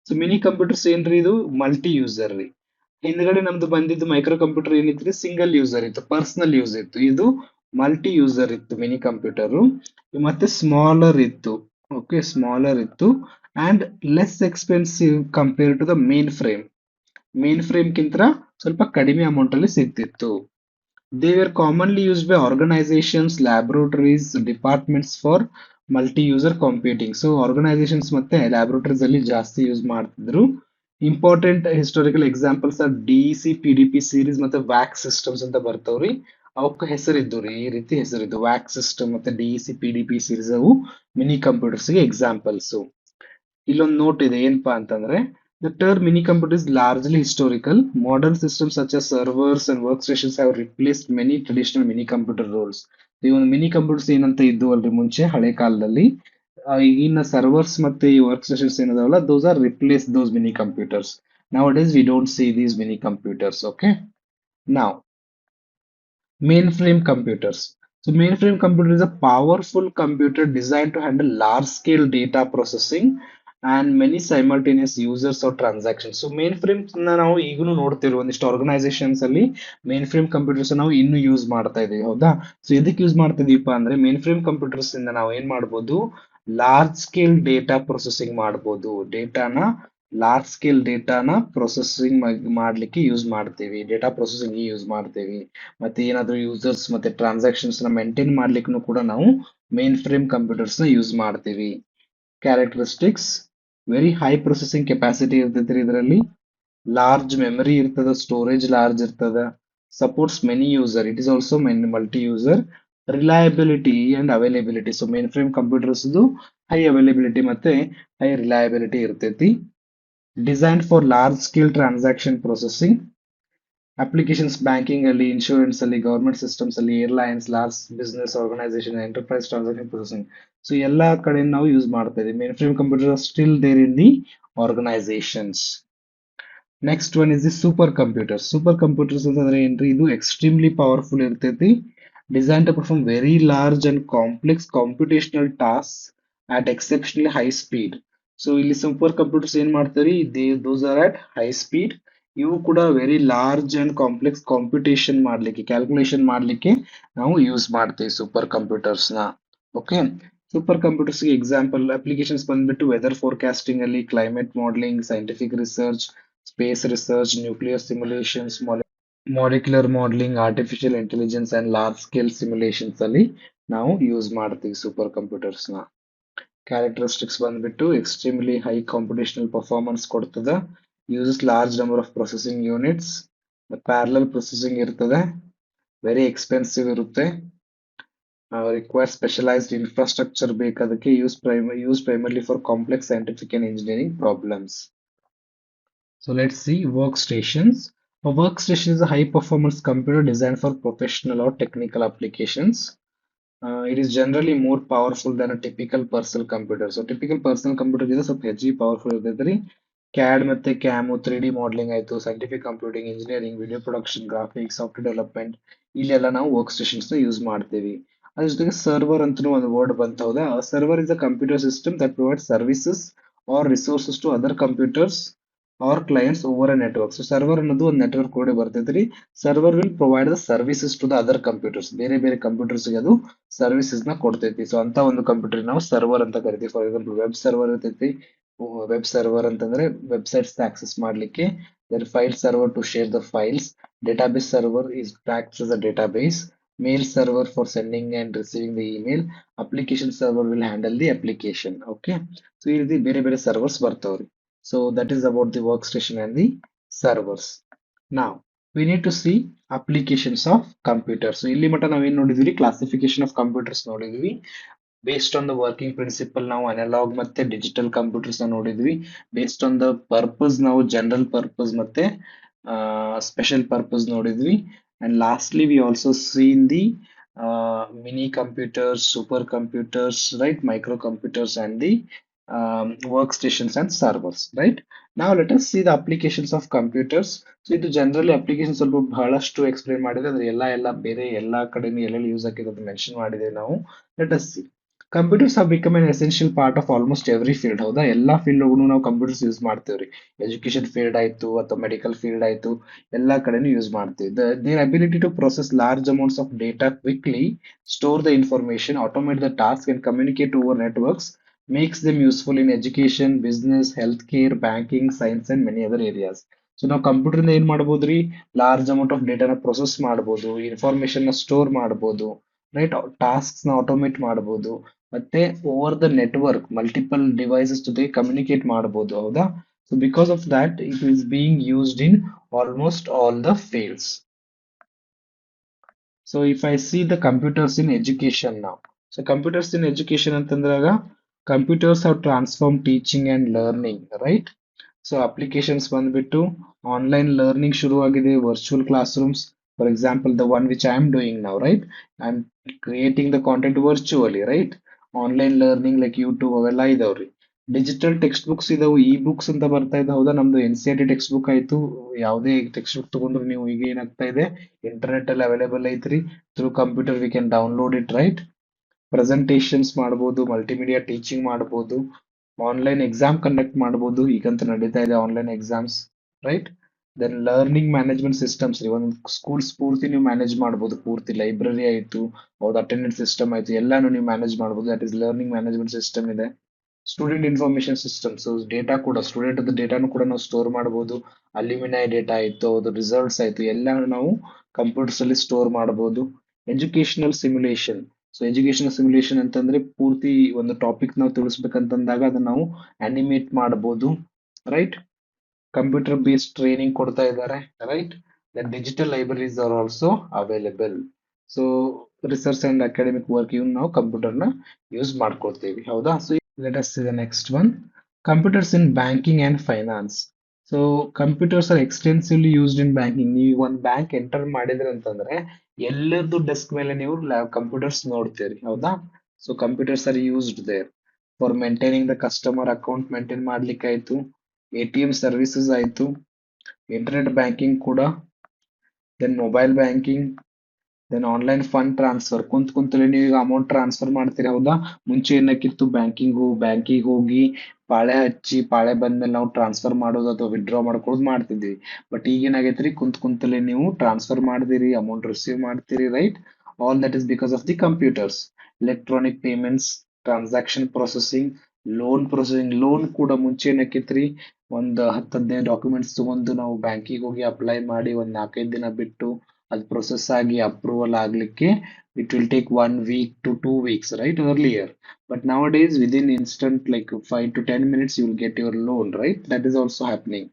So mini computers ಏನ್ರಿ ಇದು ಮಲ್ಟಿ ಯೂಸರ್ ರೀ. ಹಿಂದ್ಗಡೆ ನಮ್ದು ಬಂದಿದ್ದು ಮೈಕ್ರೋ ಕಂಪ್ಯೂಟರ್ ಏನಿತ್ತು, ಸಿಂಗಲ್ ಯೂಸರ್ ಇತ್ತು, ಪರ್ಸನಲ್ ಯೂಸ್ ಇತ್ತು. ಇದು ಮಲ್ಟಿ ಯೂಸರ್ ಇತ್ತು ಮಿನಿ ಕಂಪ್ಯೂಟರ್, ಮತ್ತೆ ಸ್ಮಾಲರ್ ಇತ್ತು. ಓಕೆ, ಸ್ಮಾಲರ್ ಇತ್ತು and less expensive compare to the mainframe. Mainframe ಕಿಂತ ಸ್ವಲ್ಪ ಕಡಿಮೆ ಅಮೌಂಟ್ ಅಲ್ಲಿ ಸಿಗ್ತಿತ್ತು. They were commonly used by organizations, laboratories, departments for multi-user computing. So organizations ಮತ್ತೆ laboratories ಅಲ್ಲಿ ಜಾಸ್ತಿ ಯೂಸ್ ಮಾಡ್ತಿದ್ರು. Important historical examples R DEC, PDP series ಮತ್ತೆ ವ್ಯಾಕ್ ಸಿಸ್ಟಮ್ಸ್ ಅಂತ ಬರ್ತಾವ್ರಿ. ಅವಕ್ಕೆ ಹೆಸರಿದ್ದು ರೀ, ಈ ರೀತಿ ಹೆಸರಿದ್ದು ವ್ಯಾಕ್ ಸಿಸ್ಟಮ್ ಮತ್ತೆ DEC, PDP ಸೀರೀಸ್ ಅವು ಮಿನಿ ಕಂಪ್ಯೂಟರ್ಸ್ ಗೆ ಎಕ್ಸಾಂಪಲ್ಸ್. ಇಲ್ಲೊಂದು ನೋಟ್ ಇದೆ ಏನಪ್ಪಾ ಅಂತಂದ್ರೆ the term mini computer is largely historical. Modern systems such as servers and workstations have replaced many traditional mini computer roles. ಈ ಒಂದು ಮಿನಿ ಕಂಪ್ಯೂಟರ್ಸ್ ಏನಂತ ಇದ್ದು ಅಲ್ರಿ ಮುಂಚೆ ಹಳೆ ಕಾಲದಲ್ಲಿ, ಈಗಿನ ಸರ್ವರ್ಸ್ ಮತ್ತೆ ಈ ವರ್ಕ್ ಸ್ಟೇಷನ್ಸ್ ಏನದಾವಲ್ಲ those are replaced those mini computers. Nowadays we don't see these mini computers. Okay, now mainframe computers. So mainframe computer is a powerful computer designed to handle large scale data processing and many simultaneous users or transactions. So mainframes ನಾವು ಈಗಲೂ ನೋಡ್ತಿರೋ ಒಂದಿಷ್ಟು ಆರ್ಗನೈಸೇಷನ್ಸ್ ಅಲ್ಲಿ ಮೇನ್ ಫ್ರೇಮ್ ಕಂಪ್ಯೂಟರ್ಸ್ ನಾವು ಇನ್ನು ಯೂಸ್ ಮಾಡ್ತಾ ಇದೀವಿ, ಹೌದಾ? ಸೊ ಇದಕ್ಕೆ ಯೂಸ್ ಮಾಡ್ತಾ ಇದೀವಪ್ಪ ಅಂದ್ರೆ ಮೇನ್ ಫ್ರೇಮ್ ಕಂಪ್ಯೂಟರ್ಸ್ ಇಂದ ನಾವು ಏನ್ ಮಾಡ್ಬೋದು, ಲಾರ್ಜ್ ಸ್ಕೇಲ್ ಡೇಟಾ ಪ್ರೊಸೆಸಿಂಗ್ ಮಾಡ್ಬೋದು. ಲಾರ್ಜ್ ಸ್ಕೇಲ್ ಡೇಟಾನ ಪ್ರೊಸೆಸಿಂಗ್ ಮಾಡ್ಲಿಕ್ಕೆ ಯೂಸ್ ಮಾಡ್ತೀವಿ, ಡೇಟಾ ಪ್ರೊಸೆಸಿಂಗ್ ಯೂಸ್ ಮಾಡ್ತೀವಿ. ಮತ್ತೆ ಏನಾದ್ರು ಯೂಸರ್ಸ್ ಮತ್ತೆ ಟ್ರಾನ್ಸಾಕ್ಷನ್ಸ್ ನ ಮೇಂಟೈನ್ ಮಾಡ್ಲಿಕ್ಕೂ ಕೂಡ ನಾವು ಮೇನ್ ಫ್ರೇಮ್ ಕಂಪ್ಯೂಟರ್ಸ್ ನ ಯೂಸ್ ಮಾಡ್ತೀವಿ. Characteristics: very high processing capacity ಇರ್ತೈತ್ರಿ ಇದರಲ್ಲಿ, ಲಾರ್ಜ್ ಮೆಮರಿ ಇರ್ತದ, ಸ್ಟೋರೇಜ್ ಲಾರ್ಜ್ ಇರ್ತದ, supports many user, it is also multi user. Reliability and availability. So mainframe computers high availability ಮತ್ತೆ ಹೈ ರಿಲಯಬಿಲಿಟಿ ಇರ್ತೈತಿ. Design for large scale transaction processing. Applications banking ಅಲ್ಲಿ, ಇನ್ಶೂರೆನ್ಸ್ ಅಲ್ಲಿ, ಗವರ್ಮೆಂಟ್ ಸಿಸ್ಟಮ್ಸ್ ಅಲ್ಲಿ, airlines, large business organisation, enterprise transaction processing. So ಎಲ್ಲಾ ಕಡೆ ನಾವು ಯೂಸ್ ಮಾಡ್ತಾ ಇದೀವಿ. Mainframe computer still there in the organisations. Next one is the supercomputers. Supercomputers ಅಂತಂದ್ರೆ ಏನ್ರಿ, ಇದು ಎಕ್ಸ್ಟ್ರೀಮ್ಲಿ ಪವರ್ಫುಲ್ ಇರ್ತೈತಿ. Design to perform very large and complex computational task at exceptionally high speed. So ಇಲ್ಲಿ ಸೂಪರ್ ಕಂಪ್ಯೂಟರ್ಸ್ ಏನ್ ಮಾಡ್ತಾರೆ, those are at high speed. ಇವು ಕೂಡ very large and complex computation ಮಾಡ್ಲಿಕ್ಕೆ, ಕ್ಯಾಲ್ಕುಲೇಷನ್ ಮಾಡ್ಲಿಕ್ಕೆ ನಾವು ಯೂಸ್ ಮಾಡ್ತೀವಿ ಸೂಪರ್ ಕಂಪ್ಯೂಟರ್ಸ್ ನ. Okay, supercomputers example applications ಬಂದ್ಬಿಟ್ಟು ವೆದರ್ ಫೋರ್ಕಾಸ್ಟಿಂಗ್ ಅಲ್ಲಿ, climate modelling, scientific research, space research, nuclear simulations, molecular modelling, artificial intelligence and large scale simulations ಅಲ್ಲಿ ನಾವು ಯೂಸ್ ಮಾಡ್ತೀವಿ ಸೂಪರ್ ಕಂಪ್ಯೂಟರ್ಸ್ ನ. ಕ್ಯಾರೆಕ್ಟರಿಸ್ಟಿಕ್ಸ್ ಬಂದ್ಬಿಟ್ಟು ಎಕ್ಸ್ಟ್ರೀಮ್ಲಿ ಹೈ ಕಾಂಪಿಟೇಷನಲ್ ಪರ್ಫಾರ್ಮೆನ್ಸ್ ಕೊಡ್ತದೆ, uses large number of processing units, parallel processing ಇರ್ತದೆ, ವೆರಿ ಎಕ್ಸ್ಪೆನ್ಸಿವ್ ಇರುತ್ತೆ, ರಿಕ್ವೈರ್ ಸ್ಪೆಷಲೈಸ್ಡ್ ಇನ್ಫ್ರಾಸ್ಟ್ರಕ್ಚರ್ ಬೇಕಾದಕ್ಕೆ, use primarily for complex scientific and engineering problems. So let's see workstations. A workstation is a high performance computer designed for professional or technical applications. It is generally more powerful than a typical personal computer. So typical personal computer ಗಿಂತ ಸ್ವಲ್ಪ ಹೆಚ್ಚಿಗೆ ಪವರ್ಫುಲ್ ಇರ್ತೈತ್ರಿ. CAD ಮತ್ತೆ CAM, 3D ಮಾಡೆಲಿಂಗ್ ಆಯ್ತು, scientific computing, engineering, video production, graphics, software development, ಇಲ್ಲೆಲ್ಲ ನಾವು ವರ್ಕ್ ಸ್ಟೇಷನ್ಸ್ ನ ಯೂಸ್ ಮಾಡ್ತೀವಿ. ಅದ್ರ ಜೊತೆಗೆ ಸರ್ವರ್ ಅಂತಲೂ ಒಂದು ವರ್ಡ್ ಬಂತ ಹೌದಾ. Server is a computer system that provide services or resources to other computers or clients over a network. So server ಅನ್ನೋದು ಒಂದು ನೆಟ್ವರ್ಕ್ ಕೂಡ ಬರ್ತೈತ್ರಿ. Server will provide the services to the other computers. ಬೇರೆ ಬೇರೆ ಕಂಪ್ಯೂಟರ್ಸ್ ಗೆ ಅದು ಸರ್ವಿಸಸ್ ನ ಕೊಡ್ತೈತಿ. ಸೊ ಅಂತ ಒಂದು ಕಂಪ್ಯೂಟರ್ ನಾವು ಸರ್ವರ್ ಅಂತ ಕರಿತೀವಿ. ಫಾರ್ ಎಕ್ಸಾಂಪಲ್ ವೆಬ್ ಸರ್ವರ್ ಇರ್ತೈತಿ. ವೆಬ್ ಸರ್ವರ್ ಅಂತಂದ್ರೆ ವೆಬ್ಸೈಟ್ಸ್ ಆಕ್ಸೆಸ್ ಮಾಡ್ಲಿಕ್ಕೆ. There file server to share the files. Database server is acts as a database. Mail server for sending and receiving the email. Application server will handle the application. Okay. So ಈ ರೀತಿ ಬೇರೆ ಬೇರೆ servers ಬರ್ತಾವ್ರಿ. So that is about the workstation and the servers. Now we need to see applications of computers. So ಇಲ್ಲಿ ಮಟ್ಟ ನಾವೇನ್ ನೋಡಿದ್ವಿ, ಕ್ಲಾಸಿಫಿಕೇಶನ್ ಆಫ್ ಕಂಪ್ಯೂಟರ್ಸ್ ನೋಡಿದ್ವಿ. Based on the working principal ನಾವು ಅನಲಾಗ್ ಮತ್ತೆ ಡಿಜಿಟಲ್ ಕಂಪ್ಯೂಟರ್ಸ್ ನ ನೋಡಿದ್ವಿ. ಬೇಸ್ಡ್ ಆನ್ ದ ಪರ್ಪಸ್ ನಾವು ಜನರಲ್ ಪರ್ಪಸ್ ಮತ್ತೆ ಸ್ಪೆಷಲ್ ಪರ್ಪಸ್ ನೋಡಿದ್ವಿ. And lastly we also scene the mini computers, super computers, right, micro computers and the workstations and servers, right? Now let us see the applications of computers. So ಇದು ಜನರಲಿ ಅಪ್ಲಿಕೇಶನ್ ಸ್ವಲ್ಪ ಬಹಳಷ್ಟು ಎಕ್ಸ್ಪ್ಲೇನ್ ಮಾಡಿದ್ರೆ, ಅದ್ರ ಎಲ್ಲ ಬೇರೆ ಎಲ್ಲಾ ಕಡೆನೂ ಎಲ್ಲೆಲ್ಲಿ ಯೂಸ್ ಆಗಿದೆ ಅಂತ ಮೆನ್ಷನ್ ಮಾಡಿದೆ ನಾವು. Let us C. Computers have become an essential part of almost every field. ಹೌದಾ, ಎಲ್ಲಾ ಫೀಲ್ಡ್ ನಾವು ಕಂಪ್ಯೂಟರ್ಸ್ ಯೂಸ್ ಮಾಡ್ತೇವ್ರಿ. ಎಜುಕೇಶನ್ ಫೀಲ್ಡ್ ಆಯ್ತು ಅಥವಾ ಮೆಡಿಕಲ್ ಫೀಲ್ಡ್ ಆಯ್ತು, ಎಲ್ಲಾ ಕಡೆನೂ ಯೂಸ್ ಮಾಡ್ತೀವಿ. Their ability to process large amounts of data quickly, store the information, automate the task and communicate over networks makes them useful in education, business, healthcare, banking, science and many other areas. So ನಾವು ಕಂಪ್ಯೂಟರ್ ಇಂದ ಏನ್ ಮಾಡ್ಬೋದ್ರಿ, ಲಾರ್ಜ್ ಅಮೌಂಟ್ ಆಫ್ ಡೇಟಾನ ಪ್ರೊಸೆಸ್ ಮಾಡ್ಬೋದು, ಇನ್ಫಾರ್ಮೇಶನ್ ನ ಸ್ಟೋರ್ ಮಾಡ್ಬೋದು, ರೈಟ್, ಟಾಸ್ಕ್ಸ್ ನ ಆಟೋಮೇಟ್ ಮಾಡ್ಬೋದು, ಮತ್ತೆ over the network multiple devices ಜೊತೆ ಕಮ್ಯುನಿಕೇಟ್ ಮಾಡ್ಬೋದು. ಹೌದಾ. So because of that it is being used in almost all the fields. So if I see the computers in education now, so computers in education ಅಂತಂದ್ರಾಗ computers have transformed teaching and learning, right? So applications ಬಂದ್ಬಿಟ್ಟು ಆನ್ಲೈನ್ ಲರ್ನಿಂಗ್ ಶುರು ಆಗಿದೆ, virtual class rooms, for example the one which I am doing now, right? I am creating the content virtually, right? Online learning like YouTube ಅವೆಲ್ಲ ಇದಾವ್ರಿ. ಡಿಜಿಟಲ್ ಟೆಕ್ಸ್ಟ್ ಬುಕ್ಸ್ ಇದಾವು, ಇ ಬುಕ್ಸ್ ಅಂತ ಬರ್ತಾ ಇದೆ. ಹೌದಾ, ನಮ್ದು NCERT ಟೆಕ್ಸ್ಟ್ ಬುಕ್ ಆಯ್ತು, ಯಾವುದೇ ಟೆಕ್ಸ್ಟ್ ಬುಕ್ ತಗೊಂಡ್ರು ನೀವು ಈಗ ಏನಾಗ್ತಾ ಇದೆ, ಇಂಟರ್ನೆಟ್ ಅಲ್ಲಿ ಅವೈಲೇಬಲ್ ಐತ್ರಿ. Through computer we can download it, right? Presentations ಮಾಡ್ಬೋದು, ಮಲ್ಟಿಮೀಡಿಯಾ ಟೀಚಿಂಗ್ ಮಾಡ್ಬೋದು, ಆನ್ಲೈನ್ ಎಕ್ಸಾಮ್ ಕಂಡಕ್ಟ್ ಮಾಡ್ಬೋದು. ಈಗಂತ ನಡೀತಾ ಇದೆ online exams, right? Then learning management systems ರೀ, ಒಂದು ಸ್ಕೂಲ್ಸ್ ಪೂರ್ತಿ ನೀವು ಮ್ಯಾನೇಜ್ ಮಾಡ್ಬೋದು. ಪೂರ್ತಿ ಲೈಬ್ರರಿ ಆಯ್ತು, ಹೌದು, ಅಟೆಂಡೆನ್ಸ್ ಸಿಸ್ಟಮ್ ಆಯ್ತು, ಎಲ್ಲಾನು ನೀವು ಮ್ಯಾನೇಜ್ ಮಾಡ್ಬೋದು. That is learning management system ಇದೆ. Student information system, so data ಕೂಡ ಸ್ಟೂಡೆಂಟ್ ಡೇಟಾನು ಕೂಡ ನಾವು ಸ್ಟೋರ್ ಮಾಡಬಹುದು. ಅಲ್ಯೂಮಿನೈ ಡೇಟಾ ಆಯ್ತು, ಅದು ರಿಸಲ್ಟ್ಸ್ ಆಯ್ತು, ಎಲ್ಲ ನಾವು ಕಂಪ್ಯೂಟರ್ಸ್ ಅಲ್ಲಿ ಸ್ಟೋರ್ ಮಾಡಬಹುದು. Educational simulation, so educational simulation ಅಂತಂದ್ರೆ ಪೂರ್ತಿ ಒಂದು ಟಾಪಿಕ್ ನಾವು ತಿಳಿಸ್ಬೇಕಂತಂದಾಗ ಅದನ್ನ ನಾವು ಅನಿಮೇಟ್ ಮಾಡಬಹುದು, ರೈಟ್? ಕಂಪ್ಯೂಟರ್ ಬೇಸ್ಡ್ ಟ್ರೈನಿಂಗ್ ಕೊಡ್ತಾ ಇದ್ದಾರೆ, right? Then digital libraries are also available. So research and academic work ಇವ್ ನಾವು ಕಂಪ್ಯೂಟರ್ ನ ಯೂಸ್ ಮಾಡ್ಕೊಳ್ತೀವಿ. ಹೌದಾ. So let us see the next one. Computers in banking and finance. So computers are extensively used in banking. ನೀವು ಒಂದು ಬ್ಯಾಂಕ್ ಎಂಟರ್ ಮಾಡಿದ್ರಿ ಅಂತಂದ್ರೆ ಎಲ್ಲರದು ಡೆಸ್ಕ್ ಮೇಲೆ ನೀವು ಕಂಪ್ಯೂಟರ್ಸ್ ನೋಡ್ತೀರಿ. ಹೌದಾ. So computers are used there for maintaining the customer account maintain ಮಾಡ್ಲಿಕ್ಕೆ ಆಯ್ತು, ATM ಸರ್ವಿಸಸ್ ಆಯ್ತು, ಇಂಟರ್ನೆಟ್ ಬ್ಯಾಂಕಿಂಗ್ ಕೂಡ, then mobile banking, then online fund transfer. ಕುಂತಲೇ ನೀವು ಈಗ ಅಮೌಂಟ್ ಟ್ರಾನ್ಸ್ಫರ್ ಮಾಡ್ತೀರಿ. ಹೌದಾ. ಮುಂಚೆ ಏನಕ್ಕಿತ್ತು, ಬ್ಯಾಂಕಿಗೆ ಹೋಗಿ ಪಾಳೆ ಹಚ್ಚಿ, ಪಾಳೆ ಬಂದ್ಮೇಲೆ ನಾವು ಟ್ರಾನ್ಸ್ಫರ್ ಮಾಡೋದು ಅಥವಾ ವಿಡ್ರಾ ಮಾಡ್ಕೊಳ್ಳೋದು ಮಾಡ್ತಿದ್ವಿ. ಬಟ್ ಈಗ ಏನಾಗೈತ್ರಿ, ಕುಂತಲೇ ನೀವು ಟ್ರಾನ್ಸ್ಫರ್ ಮಾಡ್ದಿರಿ, ಅಮೌಂಟ್ ರಿಸೀವ್ ಮಾಡ್ತೀರಿ, right? All that is because of the computers. Electronic payments, transaction processing, loan processing. Loan ಕೂಡ ಮುಂಚೆ ಏನಕ್ಕಿತ್ರಿ, ಒಂದ್ 10-15 ಡಾಕ್ಯುಮೆಂಟ್ಸ್ ತಗೊಂಡು ನಾವು ಬ್ಯಾಂಕಿಗೆ ಹೋಗಿ ಅಪ್ಲೈ ಮಾಡಿ ಒಂದ್ 4-5 ದಿನ ಬಿಟ್ಟು ಅದು ಪ್ರೊಸೆಸ್ ಆಗಿ ಅಪ್ರೂವಲ್ ಆಗ್ಲಿಕ್ಕೆ it will take 1 week to 2 weeks, right, earlier. But nowadays within instant, like 5 to 10 minutes, you will get your loan, right? That is also happening.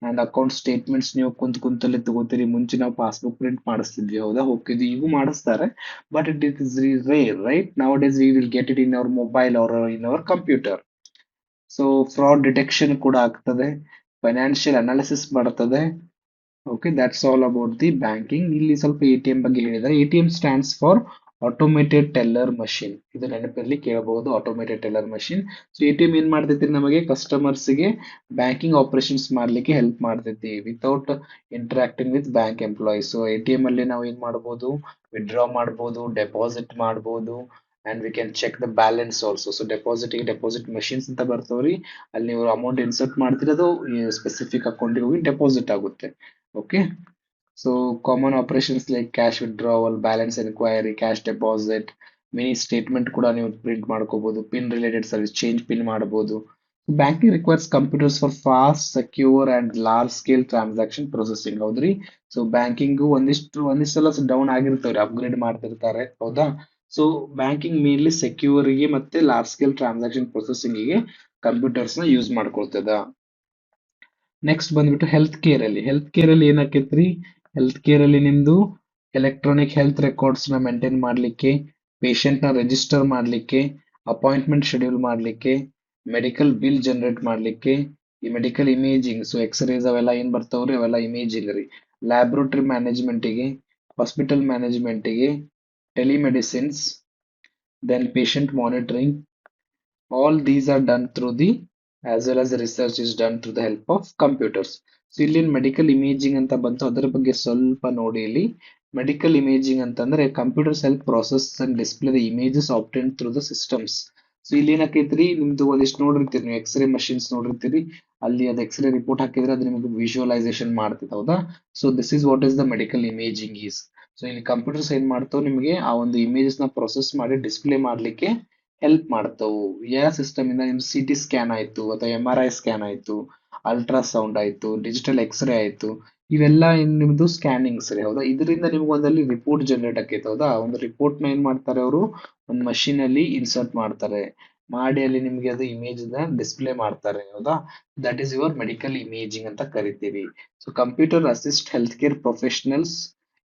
And account statements ನೀವು ಕುಂತಲ್ಲೇ ತಗೋತೀರಿ. ಮುಂಚೆ ನಾವು ಪಾಸ್ಬುಕ್ ಪ್ರಿಂಟ್ ಮಾಡಿಸ್ತಿದ್ವಿ, ಹೌದಾ? ಹೋಗ್ತಿದ್ವಿ, ಈಗೂ ಮಾಡಿಸ್ತಾರೆ, but it is rare, right? Nowadays we will get it in our mobile or in our computer. So fraud detection ಕೂಡ ಆಗ್ತದೆ, ಫೈನಾನ್ಷಿಯಲ್ ಅನಾಲಿಸಿಸ್ ಮಾಡ್ತದೆ. Okay, that's all about the banking. ಇಲ್ಲಿ ಸ್ವಲ್ಪ ಎ.ಟಿ.ಎಂ ಬಗ್ಗೆ ಹೇಳಿದ್ದಾರೆ. ATM stands for automated teller machine. ಇದು ನೆನಪಲ್ಲಿ ಕೇಳಬಹುದು, automated teller machine. So ATM ಏನ್ ಮಾಡ್ತೈತಿ, ನಮಗೆ ಕಸ್ಟಮರ್ಸ್ಗೆ ಬ್ಯಾಂಕಿಂಗ್ ಆಪರೇಷನ್ಸ್ ಮಾಡ್ಲಿಕ್ಕೆ ಹೆಲ್ಪ್ ಮಾಡ್ತೈತಿ without interacting with bank employees. So ATM ಅಲ್ಲಿ ನಾವು ಏನ್ ಮಾಡ್ಬೋದು, ವಿಡ್ರಾ ಮಾಡ್ಬೋದು, ಡೆಪಾಸಿಟ್ ಮಾಡ್ಬೋದು, and we can check the balance also. So deposit machines ಅಂತ ಬರ್ತಾವ್ರಿ, ಅಲ್ಲಿ ನೀವು ಅಮೌಂಟ್ ಇನ್ಸರ್ಟ್ ಮಾಡ್ತೀರಿ, ಅದು ಸ್ಪೆಸಿಫಿಕ್ ಅಕೌಂಟಿಗೆ ಹೋಗಿ ಡೆಪಾಸಿಟ್ ಆಗುತ್ತೆ. Okay, so common operations like cash withdrawal, balance enquiry, cash deposit, mini statement ಕೂಡ ನೀವು ಪ್ರಿಂಟ್ ಮಾಡ್ಕೋಬಹುದು, pin related service, change pin ಮಾಡಬಹುದು. Banking requires computers for fast, secure and large scale transaction processing. ಹೌದ್ರಿ? ಸೊ ಬ್ಯಾಂಕಿಂಗ್ ಒಂದಿಷ್ಟು ಸಲ ಡೌನ್ ಆಗಿರ್ತವ್ರಿ, ಅಪ್ಗ್ರೇಡ್ ಮಾಡ್ತಿರ್ತಾರೆ, ಹೌದಾ? ಸೊ ಬ್ಯಾಂಕಿಂಗ್ ಮೇನ್ಲಿ ಸೆಕ್ಯೂರ್ ಗೆ ಮತ್ತೆ ಲಾರ್ಜ್ ಸ್ಕೇಲ್ ಟ್ರಾನ್ಸಾಕ್ಷನ್ ಪ್ರೊಸೆಸಿಂಗ್ ಗೆ ಕಂಪ್ಯೂಟರ್ಸ್ ನ ಯೂಸ್ ಮಾಡ್ಕೊಳ್ತದ. ನೆಕ್ಸ್ಟ್ ಬಂದ್ಬಿಟ್ಟು ಹೆಲ್ತ್ ಕೇರ್ ಅಲ್ಲಿ ಏನಾಕೈತ್ರಿ, ಹೆಲ್ತ್ ಕೇರ್ ಅಲ್ಲಿ ನಿಮ್ದು ಎಲೆಕ್ಟ್ರಾನಿಕ್ ಹೆಲ್ತ್ ರೆಕಾರ್ಡ್ಸ್ ನ ಮೇಂಟೈನ್ ಮಾಡ್ಲಿಕ್ಕೆ, ಪೇಷಂಟ್ ನ ರಿಜಿಸ್ಟರ್ ಮಾಡ್ಲಿಕ್ಕೆ, ಅಪಾಯಿಂಟ್ಮೆಂಟ್ ಶೆಡ್ಯೂಲ್ ಮಾಡ್ಲಿಕ್ಕೆ, ಮೆಡಿಕಲ್ ಬಿಲ್ ಜನರೇಟ್ ಮಾಡ್ಲಿಕ್ಕೆ, ಈ ಮೆಡಿಕಲ್ ಇಮೇಜಿಂಗ್, ಸೊ ಎಕ್ಸ್ರೇಸ್ ಅವೆಲ್ಲ ಏನ್ ಬರ್ತಾವ್ರಿ, ಅವೆಲ್ಲ ಇಮೇಜಿಂಗ್ ರೀ. ಲ್ಯಾಬ್ರೋಟರಿ ಮ್ಯಾನೇಜ್ಮೆಂಟಿಗೆ, ಹಾಸ್ಪಿಟಲ್ ಮ್ಯಾನೇಜ್ಮೆಂಟಿಗೆ, telemedicines, then patient monitoring. All these are done through the, as well as the research is done through the help of computers. So ಇಲ್ಲಿ ಮೆಡಿಕಲ್ ಇಮೇಜಿಂಗ್ ಅಂತ ಬಂತು, ಅದರ ಬಗ್ಗೆ ಸ್ವಲ್ಪ ನೋಡಿ. ಇಲ್ಲಿ ಮೆಡಿಕಲ್ ಇಮೇಜಿಂಗ್ ಅಂತಂದ್ರೆ computers help process and display the images obtain through the systems. So ಇಲ್ಲಿ ಏನಾಕೈತ್ರಿ, ನಿಮ್ದು ಒಂದಿಷ್ಟು ನೋಡಿರ್ತೀರಿ ನೀವು, ಎಕ್ಸ್ರೇ ಮಷಿನ್ಸ್ ನೋಡಿರ್ತೀರಿ, ಅಲ್ಲಿ ಅದು ಎಕ್ಸ್ರೇ ರಿಪೋರ್ಟ್ ಹಾಕಿದ್ರೆ ಅದು ನಿಮಗೆ ವಿಜುವಲೈಸೇಷನ್ ಮಾಡ್ತದೆ, ಹೌದಾ? So this is what is the medical imaging is. So ಇಲ್ಲಿ ಕಂಪ್ಯೂಟರ್ಸ್ ಏನ್ ಮಾಡ್ತಾವ, ನಿಮಗೆ ಆ ಒಂದು ಇಮೇಜಸ್ ನ ಪ್ರೊಸೆಸ್ ಮಾಡಿ ಡಿಸ್ಪ್ಲೇ ಮಾಡ್ಲಿಕ್ಕೆ ಹೆಲ್ಪ್ ಮಾಡ್ತಾವು. ಯಾವ ಸಿಸ್ಟಮ್ ಇಂದ ನಿಮ್ ಸಿ.ಟಿ ಸ್ಕ್ಯಾನ್ ಆಯ್ತು, ಅಥವಾ ಎಂ.ಆರ್.ಐ ಸ್ಕ್ಯಾನ್ ಆಯ್ತು, ಅಲ್ಟ್ರಾಸೌಂಡ್ ಆಯ್ತು, ಡಿಜಿಟಲ್ ಎಕ್ಸ್ರೇ ಆಯ್ತು, ಇವೆಲ್ಲ ನಿಮ್ದು ಸ್ಕ್ಯಾನಿಂಗ್ಸ್ ರೀ, ಹೌದಾ? ಇದರಿಂದ ನಿಮ್ಗೆ ಒಂದಲ್ಲಿ ರಿಪೋರ್ಟ್ ಜನರೇಟ್ ಆಕೈತೆ, ಹೌದಾ? ಒಂದು ರಿಪೋರ್ಟ್ ನ ಏನ್ ಮಾಡ್ತಾರೆ ಅವರು, ಒಂದು ಮಷೀನ್ ಅಲ್ಲಿ ಇನ್ಸರ್ಟ್ ಮಾಡ್ತಾರೆ, ಮಾಡಿ ಅಲ್ಲಿ ನಿಮ್ಗೆ ಅದು ಇಮೇಜ್ ನ ಡಿಸ್ಪ್ಲೇ ಮಾಡ್ತಾರೆ, ಹೌದಾ? That is your medical imaging ಅಂತ ಕರಿತೀವಿ. So computer assist health care professionals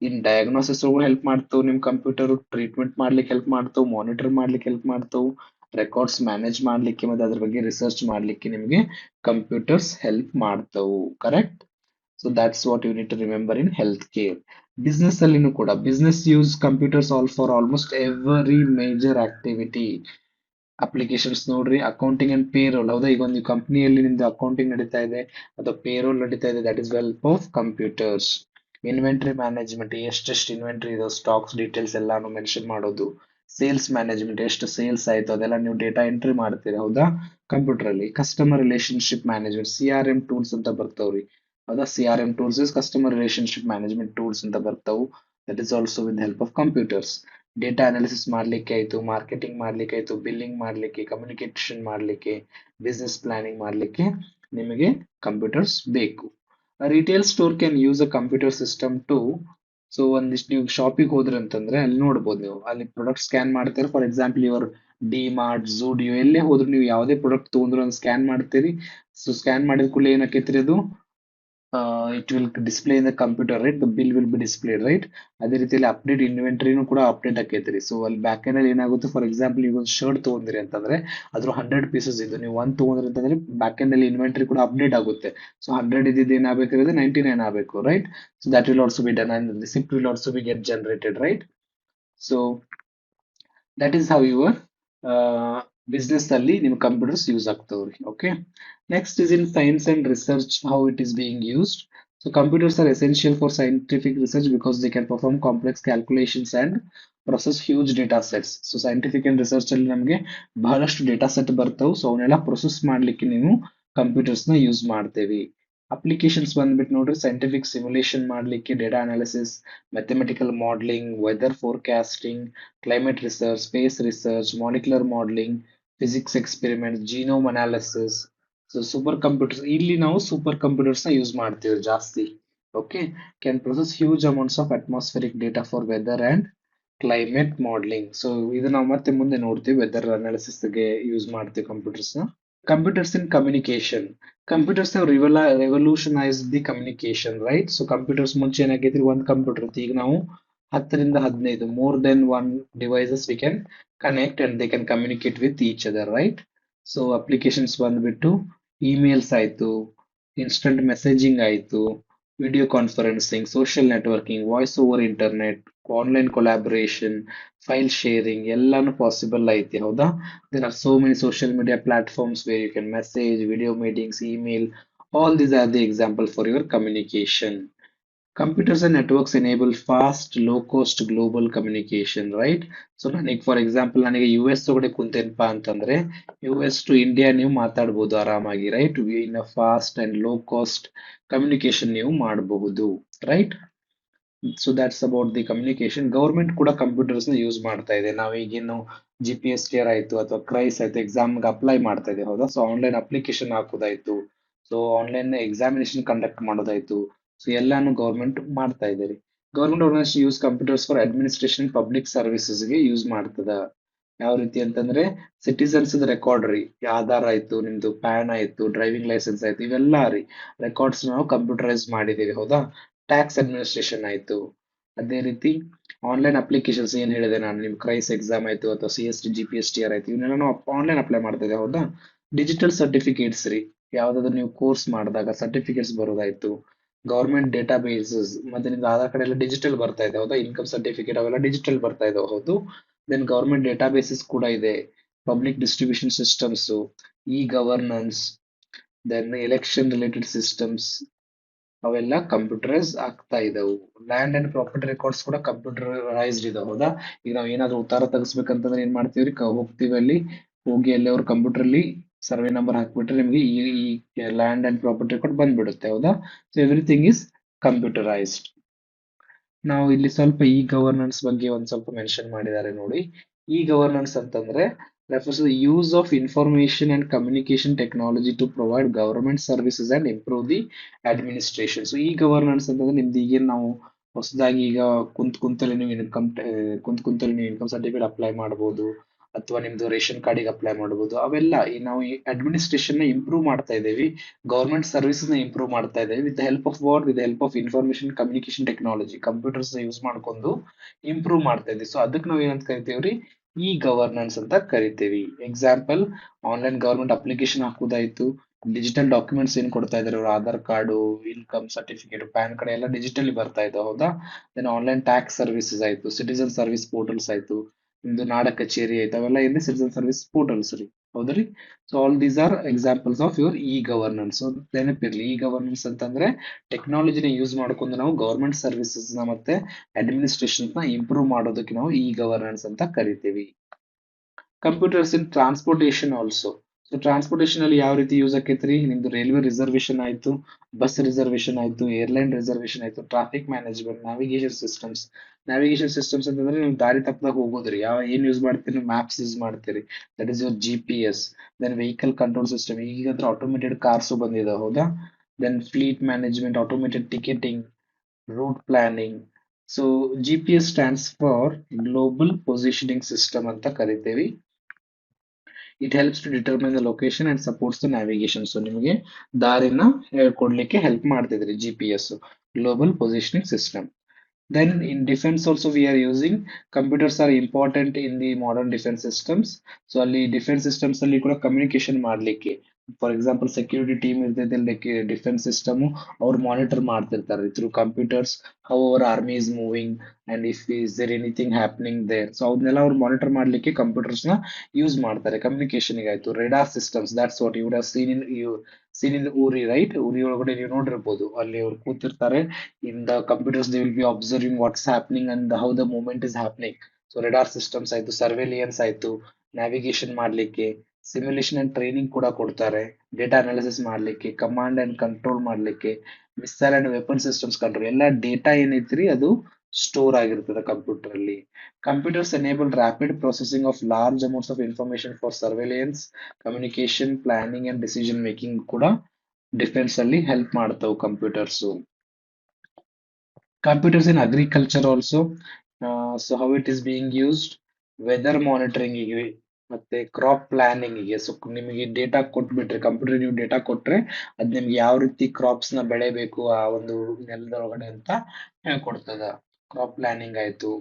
in diagnosis help ಮಾಡ್ತಾವ್, ನಿಮ್ ಕಂಪ್ಯೂಟರ್ ಟ್ರೀಟ್ಮೆಂಟ್ ಮಾಡ್ಲಿಕ್ಕೆ ಹೆಲ್ಪ್ ಮಾಡ್ತಾವ್, ಮಾನಿಟರ್ ಮಾಡ್ಲಿಕ್ಕೆ ಹೆಲ್ಪ್ ಮಾಡ್ತಾವ್, ರೆಕಾರ್ಡ್ಸ್ ಮ್ಯಾನೇಜ್ ಮಾಡ್ಲಿಕ್ಕೆ ಮತ್ತೆ ಅದ್ರ ಬಗ್ಗೆ ರಿಸರ್ಚ್ ಮಾಡ್ಲಿಕ್ಕೆ ನಿಮಗೆ ಕಂಪ್ಯೂಟರ್ಸ್ ಹೆಲ್ಪ್ ಮಾಡ್ತಾವು. Correct? So that's what you need to remember in healthcare. Business ಅಲ್ಲಿನೂ ಕೂಡ, business use computers all for almost every major activity. Applications ನೋಡ್ರಿ, ಅಕೌಂಟಿಂಗ್ ಅಂಡ್ ಪೇರೋಲ್, ಹೌದಾ? ಈಗ ಒಂದು ಕಂಪ್ನಿಯಲ್ಲಿ ನಿಮ್ದು ಅಕೌಂಟಿಂಗ್ ನಡೀತಾ ಇದೆ ಅಥವಾ ಪೇರೋಲ್ ನಡೀತಾ ಇದೆ, that is help of computers. Inventory management, ಎಷ್ಟೆಷ್ಟು ಇನ್ವೆಂಟರಿ ಇದೆ, ಸ್ಟಾಕ್ಸ್ ಡೀಟೇಲ್ಸ್ ಎಲ್ಲಾನು ಮೆನ್ಷನ್ ಮಾಡೋದು. ಸೇಲ್ಸ್ ಮ್ಯಾನೇಜ್ಮೆಂಟ್, ಎಷ್ಟು ಸೇಲ್ಸ್ ಆಯ್ತು ಅದೆಲ್ಲ ನೀವು ಡೇಟಾ ಎಂಟ್ರಿ ಮಾಡ್ತೀರಿ, ಹೌದಾ? ಕಂಪ್ಯೂಟರ್ ಅಲ್ಲಿ. Customer relationship management, CRM tools ಅಂತ ಬರ್ತಾವ್ರಿ, ಹೌದಾ? CRM tools is customer relationship management tools ಅಂತ ಬರ್ತಾವು. That is also with help of computers. Data analysis ಮಾಡ್ಲಿಕ್ಕೆ ಆಯ್ತು, ಮಾರ್ಕೆಟಿಂಗ್ ಮಾಡ್ಲಿಕ್ಕೆ ಆಯ್ತು, ಬಿಲ್ಲಿಂಗ್ ಮಾಡ್ಲಿಕ್ಕೆ, ಕಮ್ಯುನಿಕೇಶನ್ ಮಾಡ್ಲಿಕ್ಕೆ, ಬಿಸ್ನೆಸ್ ಪ್ಲಾನಿಂಗ್ ಮಾಡ್ಲಿಕ್ಕೆ ನಿಮಗೆ ಕಂಪ್ಯೂಟರ್ಸ್ ಬೇಕು. Retail store can use a computer system to. So ಒಂದಿಷ್ಟು ನೀವು ಶಾಪಿಗೆ ಹೋದ್ರಿ ಅಂತಂದ್ರೆ ಅಲ್ಲಿ ನೋಡ್ಬೋದು, ನೀವು ಅಲ್ಲಿ ಪ್ರಾಡಕ್ಟ್ ಸ್ಕ್ಯಾನ್ ಮಾಡ್ತೀರಿ. For example your DMart, Zudio, ಎಲ್ಲೇ ಹೋದ್ರು ನೀವು ಯಾವುದೇ ಪ್ರಾಡಕ್ಟ್ ತಗೊಂಡ್ರು ಒಂದು ಸ್ಕ್ಯಾನ್ ಮಾಡ್ತೀರಿ. ಸೊ ಸ್ಕ್ಯಾನ್ ಮಾಡಿದ ಕೂಡಲೇ ಏನಕ್ಕೈತ್ರಿ, ಅದು it will display in the computer, right? The bill will be displayed, right? ಅದೇ ರೀತಿಯಲ್ಲಿ ಅಪ್ಡೇಟ್ ಇನ್ವೆಂಟರಿನೂ ಕೂಡ ಅಪ್ಡೇಟ್ ಆಕೈತ್ರಿ. ಸೊ ಅಲ್ಲಿ ಬ್ಯಾಕ್ ಎಂಡ್ ಅಲ್ಲಿ ಏನಾಗುತ್ತೆ, ಫಾರ್ ಎಕ್ಸಾಂಪಲ್ ಈಗ ಒಂದು ಶರ್ಟ್ ತಗೊಂಡ್ರಿ ಅಂತಂದ್ರೆ ಅದ್ರ 100 ಪೀಸಸ್ ಇದು, ನೀವು ಒಂದ್ ತಗೊಂಡ್ರಿ ಅಂತಂದ್ರೆ ಬ್ಯಾಕ್ ಎಂಡ್ ಅಲ್ಲಿ ಇನ್ವೆಂಟರಿ ಕೂಡ ಅಪ್ಡೇಟ್ ಆಗುತ್ತೆ. ಸೊ 100 ಇದ್ದಿದ್ದು ಏನಾಗಬೇಕು, 99 ಆಗಬೇಕು, right? So that will also be done and the receipt will also be get generated, right? So that is how your business ಅಲ್ಲಿ ನಿಮ್ ಕಂಪ್ಯೂಟರ್ಸ್ ಯೂಸ್ ಆಗ್ತಾವ್ರಿ. Okay, next is in science and research, how it is being used. So computers are essential for scientific research because they can perform complex calculations and process huge data sets. So scientific and research ಅಲ್ಲಿ ನಮಗೆ ಬಹಳಷ್ಟು ಡೇಟಾ ಸೆಟ್ ಬರ್ತಾವು. ಸೊ ಅವನ್ನೆಲ್ಲ ಪ್ರೊಸೆಸ್ ಮಾಡ್ಲಿಕ್ಕೆ ನೀವು ಕಂಪ್ಯೂಟರ್ಸ್ ನ ಯೂಸ್ ಮಾಡ್ತೇವಿ. ಅಪ್ಲಿಕೇಶನ್ಸ್ ಬಂದ್ಬಿಟ್ಟು ನೋಡ್ರಿ ಸೈಂಟಿಫಿಕ್ ಸಿಮ್ಯುಲೇಷನ್ ಮಾಡ್ಲಿಕ್ಕೆ, data analysis, mathematical modelling, weather forecasting, climate research, space research, molecular modelling, physics experiment, genome analysis. So supercomputers, ಇಲ್ಲಿ ನಾವು ಸೂಪರ್ ಕಂಪ್ಯೂಟರ್ಸ್ ನ ಯೂಸ್ ಮಾಡ್ತೀವಿ ಜಾಸ್ತಿ. Okay, can process huge amounts of atmospheric data for weather and climate modelling. So ಇದು ನಾವು ಮತ್ತೆ ಮುಂದೆ ನೋಡ್ತೀವಿ, ವೆದರ್ ಅನಾಲಿಸಿಸ್ ಗೆ ಯೂಸ್ ಮಾಡ್ತೀವಿ ಕಂಪ್ಯೂಟರ್ಸ್ ನ. Computers in communication. Computers have revolutionized the communication, right? So computers ಮುಂಚೆ ಏನಾಗೈತ್ರಿ, ಒಂದ್ ಕಂಪ್ಯೂಟರ್ ಇತ್ತು, ಈಗ ನಾವು 10ರಿಂದ 15 more than one devices we can connect and they can communicate with each other, right? So applications ಬಂದ್ಬಿಟ್ಟು ಇಮೇಲ್ಸ್ ಆಯ್ತು, ಇನ್ಸ್ಟಂಟ್ ಮೆಸೇಜಿಂಗ್ ಆಯ್ತು, video conferencing, social networking, voice over internet, online collaboration, file sharing ಎಲ್ಲಾನು ಪಾಸಿಬಲ್ ಐತಿ, ಹೌದಾ? There are so many social media platforms where you can message, video meetings, email. All these are the example for your communication. Computers and networks enable fast, low-cost global communication, right? So ನನಗೆ ಫಾರ್ ಎಕ್ಸಾಂಪಲ್ ನನಗೆ ಯು ಎಸ್ ಒಳಗಡೆ ಕುಂತೇನಪ್ಪಾ ಅಂತಂದ್ರೆ ಯು ಎಸ್ ಟು ಇಂಡಿಯಾ ನೀವು ಮಾತಾಡ್ಬೋದು ಆರಾಮಾಗಿ, right? In a fast and low cost communication ನೀವು ಮಾಡಬಹುದು, right? So that's about the communication. Government ಕೂಡ ಕಂಪ್ಯೂಟರ್ಸ್ ನ ಯೂಸ್ ಮಾಡ್ತಾ ಇದೆ. ನಾವು ಈಗೇನು GPSTR ಆಯ್ತು ಅಥವಾ ಕ್ರೈಸ್ ಆಯ್ತು ಎಕ್ಸಾಮ್ಗೆ ಅಪ್ಲೈ ಮಾಡ್ತಾ ಇದೆ, ಹೌದಾ? ಸೊ ಆನ್ಲೈನ್ ಅಪ್ಲಿಕೇಶನ್ ಹಾಕೋದಾಯ್ತು, ಸೊ ಆನ್ಲೈನ್ ಎಕ್ಸಾಮಿನೇಷನ್ ಕಂಡಕ್ಟ್ ಮಾಡೋದಾಯ್ತು, ಸೊ ಎಲ್ಲಾನು ಗೌರ್ಮೆಂಟ್ ಮಾಡ್ತಾ ಇದೆ ರೀ. Government organisation use computers for administration public services ಗೆ ಯೂಸ್ ಮಾಡ್ತದ. ಯಾವ ರೀತಿ ಅಂತಂದ್ರೆ ಸಿಟಿಸನ್ಸ್ ರೆಕಾರ್ಡ್ ರೀ, ಆಧಾರ್ ಆಯ್ತು, ನಿಮ್ದು ಪ್ಯಾನ್ ಆಯ್ತು, ಡ್ರೈವಿಂಗ್ ಲೈಸೆನ್ಸ್ ಆಯ್ತು, ಇವೆಲ್ಲ ರೀ ರೆಕಾರ್ಡ್ಸ್ ನಾವು ಕಂಪ್ಯೂಟರೈಸ್ ಮಾಡಿದೀವಿ, ಹೌದಾ? ಟ್ಯಾಕ್ಸ್ ಅಡ್ಮಿನಿಸ್ಟ್ರೇಷನ್ ಆಯ್ತು. ಅದೇ ರೀತಿ ಆನ್ಲೈನ್ ಅಪ್ಲಿಕೇಶನ್ಸ್ ಏನ್ ಹೇಳಿದೆ ನಾನು, ನಿಮ್ ಕ್ರೈಸ್ ಎಕ್ಸಾಮ್ ಆಯ್ತು ಅಥವಾ CST GPSTR ಆಯ್ತು, ಇವನ್ನೆಲ್ಲ ನಾವು ಆನ್ಲೈನ್ ಅಪ್ಲೈ ಮಾಡ್ತಾ ಇದ್ದೇವೆ, ಹೌದಾ? ಡಿಜಿಟಲ್ ಸರ್ಟಿಫಿಕೇಟ್ಸ್ ರೀ, ಯಾವ್ದಾದ್ರು ನೀವು ಕೋರ್ಸ್ ಮಾಡಿದಾಗ ಸರ್ಟಿಫಿಕೇಟ್ಸ್ ಬರೋದಾಯ್ತು. ಗೌರ್ಮೆಂಟ್ ಡೇಟಾ ಬೇಸಸ್, ಮತ್ತೆ ನಿಮ್ದು ಆಧಾರ್ ಕಾರ್ಡ್ ಎಲ್ಲ ಡಿಜಿಟಲ್ ಬರ್ತಾ ಇದೆ, ಹೌದಾ? ಇನ್ಕಮ್ ಸರ್ಟಿಫಿಕೇಟ್ ಅವೆಲ್ಲ ಡಿಜಿಟಲ್ ಬರ್ತಾ ಇದೆ, ಹೌದು. ದೆನ್ ಗೌರ್ಮೆಂಟ್ ಡೇಟಾ ಬೇಸಸ್ ಕೂಡ ಇದೆ. Public distribution systems, e governance, then election related systems, ಅವೆಲ್ಲ ಕಂಪ್ಯೂಟರೈಸ್ ಆಗ್ತಾ ಇದಾವು. ಲ್ಯಾಂಡ್ ಅಂಡ್ ಪ್ರಾಪರ್ಟಿ ರೆಕಾರ್ಡ್ಸ್ ಕೂಡ ಕಂಪ್ಯೂಟರೈಸ್ಡ್ ಇದಾವೆ, ಹೌದಾ? ಈಗ ನಾವು ಏನಾದ್ರು ಉತ್ತಾರ ತೆಗಿಸ್ಬೇಕಂತಂದ್ರೆ ಏನ್ ಮಾಡ್ತೀವ್ರಿ, ಹೋಗ್ತೀವಿ ಅಲ್ಲಿ, ಹೋಗಿ ಅಲ್ಲಿ ಅವ್ರ ಕಂಪ್ಯೂಟರ್ ಅಲ್ಲಿ ಸರ್ವೆ ನಂಬರ್ ಹಾಕ್ಬಿಟ್ರೆ ನಿಮ್ಗೆ ಈ ಲ್ಯಾಂಡ್ ಅಂಡ್ ಪ್ರಾಪರ್ಟಿ ರೆಕಾರ್ಡ್ ಬಂದ್ಬಿಡುತ್ತೆ, ಹೌದಾ? So everything is computerised. ನಾವು ಇಲ್ಲಿ ಸ್ವಲ್ಪ ಇ ಗವರ್ನೆನ್ಸ್ ಬಗ್ಗೆ ಒಂದ್ ಸ್ವಲ್ಪ ಮೆನ್ಷನ್ ಮಾಡಿದ್ದಾರೆ ನೋಡಿ. ಇ ಗವರ್ನೆನ್ಸ್ ಅಂತಂದ್ರೆ refers to the use of information and communication technology to provide government services and improve the administration. So E governance ಅಂತಂದ್ರೆ ನಿಮ್ದು ಈಗೇನು ನಾವು ಹೊಸದಾಗಿ ಈಗ ಕುಂತಲ್ಲಿ ನೀವು ಕುಂತಲ್ಲಿ ನೀವು ಇನ್ಕಮ್ ಸರ್ಟಿಫಿಕೇಟ್ ಅಪ್ಲೈ ಮಾಡಬಹುದು, ಅಥವಾ ನಿಮ್ದು ರೇಷನ್ ಕಾರ್ಡಿಗೆ ಅಪ್ಲೈ ಮಾಡಬಹುದು. ಅವೆಲ್ಲ ಈ ನಾವು ಈ ಅಡ್ಮಿನಿಸ್ಟ್ರೇಷನ್ ನ ಇಂಪ್ರೂವ್ ಮಾಡ್ತಾ ಇದ್ದೇವೆ, ಗೌರ್ಮೆಂಟ್ ಸರ್ವಿಸಸ್ ನ ಇಂಪ್ರೂವ್ ಮಾಡ್ತಾ ಇದ್ದೇವೆ with help of what, with help of information communication technology. Computers use ಮಾಡ್ಕೊಂಡು ಇಂಪ್ರೂವ್ ಮಾಡ್ತಾ ಇದ್ದೀವಿ. ಸೊ ಅದಕ್ಕೆ ನಾವು ಏನಂತ ಕರಿತೀವ್ರಿ, ಇ ಗವರ್ನೆನ್ಸ್ ಅಂತ ಕರಿತೀವಿ. ಎಕ್ಸಾಂಪಲ್, ಆನ್ಲೈನ್ ಗವರ್ಮೆಂಟ್ ಅಪ್ಲಿಕೇಶನ್ ಹಾಕುದಾಯ್ತು, ಡಿಜಿಟಲ್ ಡಾಕ್ಯುಮೆಂಟ್ಸ್ ಏನ್ ಕೊಡ್ತಾ ಇದಾರೆ ಅವ್ರ Aadhaar card, income certificate, PAN card ಎಲ್ಲ ಡಿಜಿಟಲಿ ಬರ್ತಾ ಇದಾವೆ, ಹೌದಾ? ದೆನ್ ಆನ್ಲೈನ್ ಟ್ಯಾಕ್ಸ್ ಸರ್ವಿಸಸ್ ಆಯ್ತು, ಸಿಟಿಸನ್ ಸರ್ವಿಸ್ ಪೋರ್ಟಲ್ಸ್ ಆಯ್ತು, ನಿಮ್ದು ನಾಡ ಕಚೇರಿ ಆಯ್ತು, ಅವೆಲ್ಲ ಏನ್ರಿ ಸಿಟಿಸನ್ ಸರ್ವಿಸ್ ಪೋರ್ಟಲ್ಸ್ ರೀ, ಹೌದ್ರಿ? So all these are examples of your e governance. ನೆನಪಿರ್ಲಿ, ಇ ಗವರ್ನೆನ್ಸ್ ಅಂತಂದ್ರೆ ಟೆಕ್ನಾಲಜಿನ ಯೂಸ್ ಮಾಡ್ಕೊಂಡು ನಾವು ಗವರ್ಮೆಂಟ್ ಸರ್ವಿಸಸ್ ನ ಮತ್ತೆ ಅಡ್ಮಿನಿಸ್ಟ್ರೇಷನ್ ನ ಇಂಪ್ರೂವ್ ಮಾಡೋದಕ್ಕೆ ನಾವು ಇ ಗವರ್ನೆನ್ಸ್ ಅಂತ ಕರಿತೀವಿ. Computers in transportation also. So transportation ಅಲ್ಲಿ ಯಾವ ರೀತಿ ಯೂಸ್ ಆಕೈತ್ರಿ, ನಿಮ್ದು ರೈಲ್ವೆ ರಿಸರ್ವೇಶನ್ ಆಯ್ತು, ಬಸ್ ರಿಸರ್ವೇಶನ್ ಆಯ್ತು, ಏರ್ಲೈನ್ ರಿಸರ್ವೇಶನ್ ಆಯ್ತು, traffic management, navigation systems. Navigation systems ಅಂತಂದ್ರೆ ನೀವು ದಾರಿ ತಪ್ಪದಾಗ ಹೋಗೋದ್ರಿ, ಏನ್ ಯೂಸ್ ಮಾಡ್ತೀರಿ, ಮ್ಯಾಪ್ಸ್ ಯೂಸ್ ಮಾಡ್ತೀರಿ, that is your GPS. Then vehicle control system, ಈಗಂದ್ರೆ ಆಟೋಮೇಟೆಡ್ ಕಾರ್ಸ್ ಬಂದಿದೆ, ಹೌದಾ? Then fleet management, automated ticketing, route planning. So GPS stands for global positioning system ಅಂತ ಕರಿತೇವಿ. It helps to determine the location and supports the navigation. So ನಿಮಗೆ ದಾರಿನ ಹೇಳ್ಕೊಡ್ಲಿಕ್ಕೆ ಹೆಲ್ಪ್ ಮಾಡ್ತಿದ್ರಿ GPS, global positioning system. Then in defense also we are using, computers are important in the modern defense systems. So ಅಲ್ಲಿ ಡಿಫೆನ್ಸ್ ಸಿಸ್ಟಮ್ಸ್ ಅಲ್ಲಿ ಕೂಡ ಕಮ್ಯುನಿಕೇಶನ್ ಮಾಡ್ಲಿಕ್ಕೆ, ಫಾರ್ ಎಕ್ಸಾಂಪಲ್ ಸೆಕ್ಯೂರಿಟಿ ಟೀಮ್ ಇರ್ತೈತೆ, ಲೈಕ್ ಡಿಫೆನ್ಸ್ ಸಿಸ್ಟಮ್ ಅವ್ರು ಮಾನಿಟರ್ ಮಾಡ್ತಿರ್ತಾರೆ through computers, how our army is moving and if is there anything happening there. So ಅವನ್ನೆಲ್ಲ ಅವ್ರು ಮಾನಿಟರ್ ಮಾಡ್ಲಿಕ್ಕೆ ಕಂಪ್ಯೂಟರ್ಸ್ ನ ಯೂಸ್ ಮಾಡ್ತಾರೆ ಕಮ್ಯುನಿಕೇಶನ್ ಆಯ್ತು. Radar systems, that's what you have seen in Uri, right? ಉರಿ ಒಳಗಡೆ ನೀವು ನೋಡಿರ್ಬೋದು, ಅಲ್ಲಿ ಅವ್ರು ಕೂತಿರ್ತಾರೆ, in the computers they will be observing what's happening and how the movement is happening. So radar systems ಆಯ್ತು, ಸರ್ವೇಲಿಯನ್ಸ್ ಆಯ್ತು, ನ್ಯಾವಿಗೇಷನ್ ಮಾಡ್ಲಿಕ್ಕೆ, ಸಿಮ್ಯುಲೇಷನ್ ಅಂಡ್ ಟ್ರೈನಿಂಗ್ ಕೂಡ ಕೊಡ್ತಾರೆ, ಡೇಟಾ ಅನಾಲಿಸಿಸ್ ಮಾಡ್ಲಿಕ್ಕೆ, ಕಮಾಂಡ್ ಅಂಡ್ ಕಂಟ್ರೋಲ್ ಮಾಡ್ಲಿಕ್ಕೆ, missile and weapon systems control, ಎಲ್ಲ ಡೇಟಾ ಏನೈತ್ರಿ ಅದು ಸ್ಟೋರ್ ಆಗಿರ್ತದೆ ಕಂಪ್ಯೂಟರ್ ಅಲ್ಲಿ. Computers enable rapid processing of large amounts of information for surveillance, communication, planning and decision making ಕೂಡ ಡಿಫೆನ್ಸ್ ಅಲ್ಲಿ ಹೆಲ್ಪ್ ಮಾಡ್ತಾವೆ computers. Computers in agriculture also, so how it is being used, weather monitoring ಗೆ ಮತ್ತೆ ಕ್ರಾಪ್ ಪ್ಲಾನಿಂಗ್ ಗೆ. ಸೊ ನಿಮಗೆ ಡೇಟಾ ಕೊಟ್ಬಿಟ್ರೆ ಕಂಪ್ಯೂಟರ್, ನೀವು ಡೇಟಾ ಕೊಟ್ರೆ ಅದ್ ನಿಮ್ಗೆ ಯಾವ ರೀತಿ ಕ್ರಾಪ್ಸ್ ನ ಬೆಳೆಬೇಕು ಆ ಒಂದು ನೆಲದೊಳಗಡೆ ಅಂತ ಹೇಳ್ಕೊಡ್ತದ. ಕ್ರಾಪ್ ಪ್ಲಾನಿಂಗ್ ಆಯ್ತು.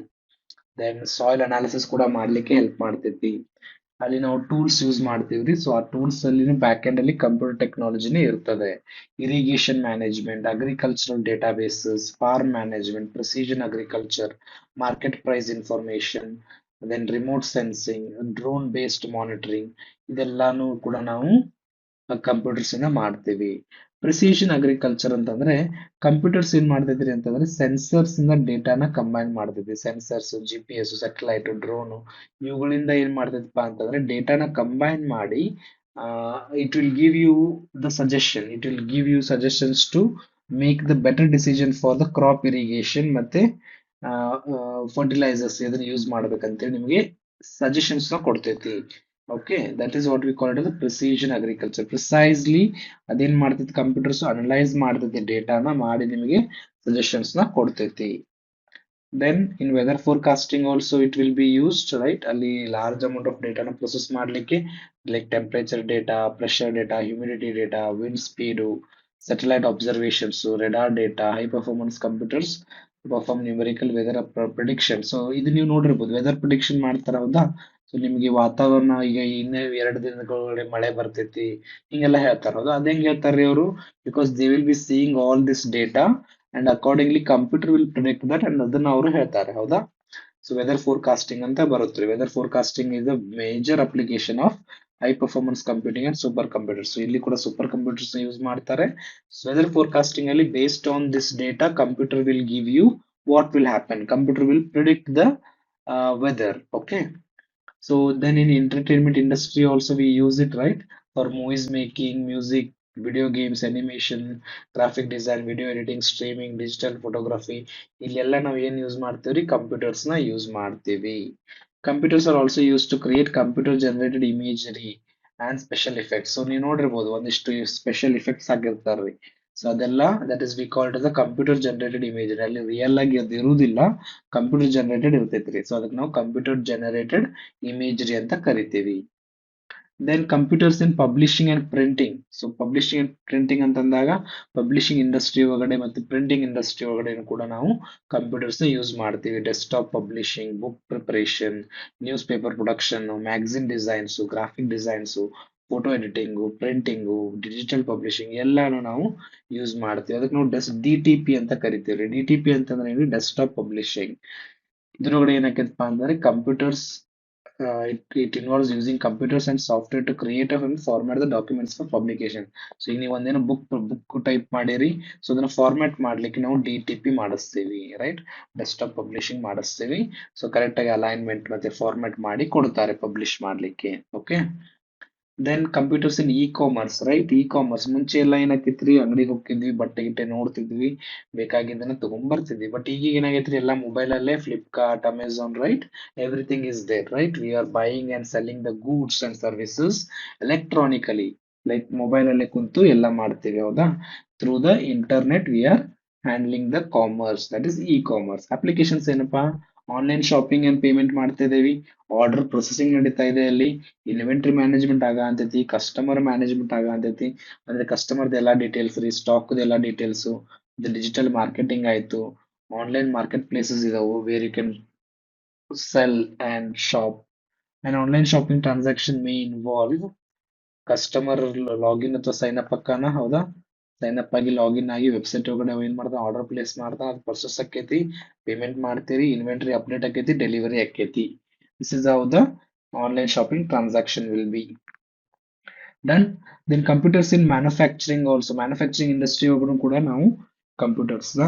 ದೆನ್ ಸಾಯಿಲ್ ಅನಾಲಿಸಿಸ್ ಕೂಡ ಮಾಡ್ಲಿಕ್ಕೆ ಹೆಲ್ಪ್ ಮಾಡ್ತೈತಿ. ಅಲ್ಲಿ ನಾವು ಟೂಲ್ಸ್ ಯೂಸ್ ಮಾಡ್ತೀವ್ರಿ, ಸೊ ಆ ಟೂಲ್ಸ್ ಅಲ್ಲಿ ಬ್ಯಾಕ್ ಎಂಡ್ ಅಲ್ಲಿ ಕಂಪ್ಯೂಟರ್ ಟೆಕ್ನಾಲಜಿನೇ ಇರ್ತದೆ. Irrigation management, agricultural databases, farm management, precision agriculture, market price information, then remote sensing, drone based monitoring, ಇದೆಲ್ಲಾನು ಕೂಡ ನಾವು ಕಂಪ್ಯೂಟರ್ಸ್ ಇಂದ ಮಾಡ್ತೀವಿ. ಪ್ರಿಸಿಷನ್ ಅಗ್ರಿಕಲ್ಚರ್ ಅಂತಂದ್ರೆ ಕಂಪ್ಯೂಟರ್ಸ್ ಏನ್ ಮಾಡ್ತಿದ್ರಿ ಅಂತಂದ್ರೆ ಸೆನ್ಸರ್ಸ್ ಇಂದ ಡೇಟಾನ ಕಂಬೈನ್ ಮಾಡ್ತಿದ್ವಿ. ಸೆನ್ಸರ್ಸ್, GPS, ಸ್ಯಾಟಲೈಟ್, ಡ್ರೋನ್, ಇವುಗಳಿಂದ ಏನ್ ಮಾಡ್ತೈತಪ್ಪ ಅಂತಂದ್ರೆ ಡೇಟಾನ ಕಂಬೈನ್ ಮಾಡಿ it will give you the suggestion, it will give you suggestions to make the better decision for the crop irrigation ಮತ್ತೆ ಫರ್ಟಿಲೈಸರ್ಸ್ ಇದನ್ನ ಯೂಸ್ ಮಾಡ್ಬೇಕಂತೇಳಿ ನಿಮಗೆ ಸಜೆಷನ್ಸ್ ನ ಕೊಡ್ತೈತಿ. Okay, that is what we call it precision agriculture. Precisely ಅದೇನ್ ಮಾಡ್ತೈತಿ, ಕಂಪ್ಯೂಟರ್ಸ್ ಅನಲೈಸ್ ಮಾಡ್ತೈತಿ, ಡೇಟಾನ ಮಾಡಿ ನಿಮಗೆ ಸಜೆಷನ್ಸ್ ನ ಕೊಡ್ತೈತಿ. Then in weather forecasting also it will be used, right. ಅಲ್ಲಿ ಲಾರ್ಜ್ ಅಮೌಂಟ್ ಆಫ್ ಡೇಟಾನ ಪ್ರೊಸೆಸ್ ಮಾಡ್ಲಿಕ್ಕೆ like temperature data, pressure data, humidity data, wind speed, satellite observations, radar data, high performance computers perform numerical weather prediction. So ಇದು ನೀವು ನೋಡಿರ್ಬೋದು, ವೆದರ್ ಪ್ರಿಡಿಕ್ಷನ್ ಮಾಡ್ತಾರ ಹೌದಾ. ಸೊ ನಿಮಗೆ ವಾತಾವರಣ ಈಗ ಇನ್ನ 2 ದಿನಗಳ ಮಳೆ ಬರ್ತೈತಿ ಹಿಂಗೆಲ್ಲ ಹೇಳ್ತಾರ ಹೌದಾ. ಅದ್ ಹೆಂಗ್ ಹೇಳ್ತಾರ್ರಿ ಅವರು, because they will be seeing all this data and accordingly computer will predict that and ಅದನ್ನ ಅವರು ಹೇಳ್ತಾರೆ ಹೌದಾ. ಸೊ ವೆದರ್ ಫೋರ್ಕಾಸ್ಟಿಂಗ್ ಅಂತ ಬರುತ್ತೆ. Weather forecasting is a major application of high performance computing and supercomputers. ಇಲ್ಲಿ ಕೂಡ ಸೂಪರ್ ಕಂಪ್ಯೂಟರ್ಸ್ ಯೂಸ್ ಮಾಡ್ತಾರೆ. ವೆದರ್ ಫೋರ್ಕಾಸ್ಟಿಂಗ್ ಅಲ್ಲಿ based on this data computer will give you what will happen. Computer will predict the weather. Okay. So then in entertainment industry also we use it, right? For movies making, music, video games, animation, graphic design, video editing, streaming, digital photography. ಇಲ್ಲೆಲ್ಲ ನಾವು ಏನ್ ಯೂಸ್ ಮಾಡ್ತೀವ್ರಿ, ಕಂಪ್ಯೂಟರ್ಸ್ ನ ಯೂಸ್ ಮಾಡ್ತೀವಿ. Computers are also use to create computer generated imagery and special effects. So ನೀವು ನೋಡಿರ್ಬೋದು ಒಂದಿಷ್ಟು ಸ್ಪೆಷಲ್ ಎಫೆಕ್ಟ್ಸ್ ಆಗಿರ್ತಾರ್ರಿ. ಸೊ ಅದೆಲ್ಲ that is we called the computer generated imagery. ಅಲ್ಲಿ ರಿಯಲ್ ಆಗಿ ಅದು ಇರುವುದಿಲ್ಲ, ಕಂಪ್ಯೂಟರ್ ಜನರೇಟೆಡ್ ಇರ್ತೈತ್ರಿ. ಸೊ ಅದಕ್ಕೆ ನಾವು ಕಂಪ್ಯೂಟರ್ ಜನರೇಟೆಡ್ ಇಮೇಜರಿ ಅಂತ ಕರಿತೀವಿ. Then computers in publishing and printing. So publishing and printing ಅಂತಂದಾಗ ಪಬ್ಲಿಷಿಂಗ್ ಇಂಡಸ್ಟ್ರಿ ಒಳಗಡೆ ಮತ್ತು ಪ್ರಿಂಟಿಂಗ್ ಇಂಡಸ್ಟ್ರಿ ಒಳಗಡೆ ಕೂಡ ನಾವು ಕಂಪ್ಯೂಟರ್ಸ್ ಯೂಸ್ ಮಾಡ್ತೀವಿ. Desktop publishing, book preparation, newspaper production, magazine designs, graphic designs, photo editing, printing, digital publishing ಎಲ್ಲಾನು ನಾವು ಯೂಸ್ ಮಾಡ್ತೀವಿ. ಅದಕ್ಕೆ ನಾವು DTP ಅಂತ ಕರಿತೀವಿ. DTP ಅಂತಂದ್ರೆ ಏನು, ಡೆಸ್ಕ್ಟಾಪ್ ಪಬ್ಲಿಷಿಂಗ್. ಇದ್ರೊಳಗಡೆ ಏನಾಕೈತಪ್ಪ ಅಂದ್ರೆ computers it involves using computers and software to create and format the documents for publication. So ಈಗ ನೀವು ಒಂದೇನೋ ಬುಕ್ ಟೈಪ್ ಮಾಡಿರಿ, ಸೊ ಅದನ್ನ ಫಾರ್ಮ್ಯಾಟ್ ಮಾಡ್ಲಿಕ್ಕೆ ನಾವು DTP ಮಾಡಿಸ್ತೀವಿ, ರೈಟ್. ಡೆಸ್ಕ್ಟಾಪ್ ಪಬ್ಲಿಷಿಂಗ್ ಮಾಡಿಸ್ತೀವಿ. ಸೊ ಕರೆಕ್ಟ್ ಆಗಿ ಅಲೈನ್ಮೆಂಟ್ ಮತ್ತೆ ಫಾರ್ಮ್ಯಾಟ್ ಮಾಡಿ ಕೊಡ್ತಾರೆ ಪಬ್ಲಿಷ್ ಮಾಡ್ಲಿಕ್ಕೆ. Okay. Then computers in commerce, right. Commerce ಮುಂಚೆ ಎಲ್ಲ ಏನಾಕಿತ್ರಿ, ಅಂಗಡಿಗೆ ಹೋಗ್ತಿದ್ವಿ, ಬಟ್ಟೆ ಗಿಟ್ಟೆ ನೋಡ್ತಿದ್ವಿ, ಬೇಕಾಗಿದ್ದನ್ನ ತಗೊಂಡ್ಬರ್ತಿದ್ವಿ. ಬಟ್ ಈಗ ಏನಾಗೈತ್ರಿ, ಎಲ್ಲ ಮೊಬೈಲ್ ಅಲ್ಲೇ Flipkart, Amazon, right. Everything is there, right. We are buying and selling the goods and services electronically, like mobile ಅಲ್ಲೇ ಕುಂತು ಎಲ್ಲ ಮಾಡ್ತೀವಿ ಹೌದಾ. Through the internet we are handling the commerce, that is commerce. Applications ಏನಪ್ಪಾ, ಆನ್ಲೈನ್ ಶಾಪಿಂಗ್ ಅಂಡ್ ಪೇಮೆಂಟ್ ಮಾಡ್ತಾ ಇದೀವಿ, ಆರ್ಡರ್ ಪ್ರೊಸೆಸಿಂಗ್ ನಡೀತಾ ಇದೆ ಅಲ್ಲಿ, ಇನ್ವೆಂಟರಿ ಮ್ಯಾನೇಜ್ಮೆಂಟ್ ಆಗ ಅಂತೈತಿ, ಕಸ್ಟಮರ್ ಮ್ಯಾನೇಜ್ಮೆಂಟ್ ಆಗ ಅಂತೈತಿ. ಅಂದ್ರೆ ಕಸ್ಟಮರ್ದ ಎಲ್ಲಾ ಡೀಟೇಲ್ಸ್ ರೀ, ಸ್ಟಾಕ್ ಎಲ್ಲ ಡೀಟೇಲ್ಸ್, ಡಿಜಿಟಲ್ ಮಾರ್ಕೆಟಿಂಗ್ ಆಯ್ತು, ಆನ್ಲೈನ್ ಮಾರ್ಕೆಟ್ ಪ್ಲೇಸಸ್ ಇದಾವು where you can sell and shop. And online shopping transaction may involve customer login ಅಥವಾ ಸೈನ್ ಅಪ್ ಅಕ್ಕಾನ ಹೌದಾ. ಸೈನ್ ಅಪ್ ಆಗಿ ಲಾಗಿನ್ ಆಗಿ ವೆಬ್ಸೈಟ್ ಒಳಗಡೆ ಏನ್ ಮಾಡ್ತಾ, ಆರ್ಡರ್ ಪ್ಲೇಸ್ ಮಾಡ್ತಾ, ಅದು ಪ್ರೊಸೆಸ್ ಆಕೈತಿ, ಪೇಮೆಂಟ್ ಮಾಡ್ತೀರಿ, ಇನ್ವೆಂಟರಿ ಅಪ್ಡೇಟ್ ಆಕೈತಿ, ಡೆಲಿವರಿ ಆಕೈತಿ. This is how the online shopping transaction will be done. Then computers in manufacturing also. Manufacturing industry ಒಳಗೂ ಕೂಡ ನಾವು ಕಂಪ್ಯೂಟರ್ಸ್ ನ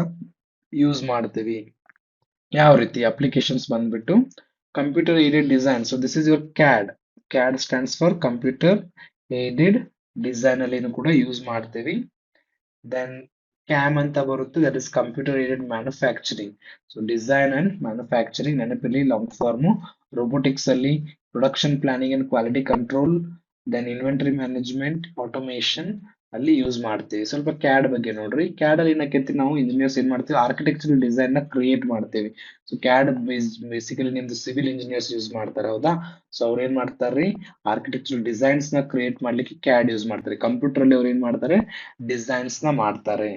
ಯೂಸ್ ಮಾಡ್ತೀವಿ. ಯಾವ ರೀತಿ ಅಪ್ಲಿಕೇಶನ್ಸ್ ಬಂದ್ಬಿಟ್ಟು computer aided design. So this is your CAD, CAD stands for computer aided design ಅಲ್ಲಿ ಕೂಡ ಯೂಸ್ ಮಾಡ್ತೀವಿ. ದೆನ್ ಕ್ಯಾಮ್ ಅಂತ ಬರುತ್ತೆ, that is computer aided manufacturing. So design and manufacturing ನೆನಪಿರಲಿ, ಲಾಂಗ್ ಫಾರ್ಮು. ರೋಬೋಟಿಕ್ಸ್ ಅಲ್ಲಿ production planning and quality control, then inventory management, automation ಅಲ್ಲಿ ಯೂಸ್ ಮಾಡ್ತೀವಿ. ಸ್ವಲ್ಪ ಕ್ಯಾಡ್ ಬಗ್ಗೆ ನೋಡ್ರಿ. ಕ್ಯಾಡ್ ಅಲ್ಲಿ ಏನಕ್ಕೆ ನಾವು ಇಂಜಿನಿಯರ್ಸ್ ಏನ್ ಮಾಡ್ತೀವಿ, ಆರ್ಕಿಟೆಕ್ಚರಲ್ ಡಿಸೈನ್ ನ ಕ್ರಿಯೇಟ್ ಮಾಡ್ತೀವಿ. ಸೊ ಕ್ಯಾಡ್ ಬೇಸಿಕಲಿ ನಿಮ್ದು ಸಿವಿಲ್ ಇಂಜಿನಿಯರ್ಸ್ ಯೂಸ್ ಮಾಡ್ತಾರೆ, ಹೌದಾ? ಸೊ ಅವ್ರು ಏನ್ ಮಾಡ್ತಾರ್ರಿ, ಆರ್ಕಿಟೆಕ್ಚರಲ್ ಡಿಸೈನ್ಸ್ ನ ಕ್ರಿಯೇಟ್ ಮಾಡ್ಲಿಕ್ಕೆ ಕ್ಯಾಡ್ ಯೂಸ್ ಮಾಡ್ತಾರೆ. ಕಂಪ್ಯೂಟರ್ ಅಲ್ಲಿ ಅವ್ರು ಏನ್ ಮಾಡ್ತಾರೆ, ಡಿಸೈನ್ಸ್ ನ ಮಾಡ್ತಾರೆ,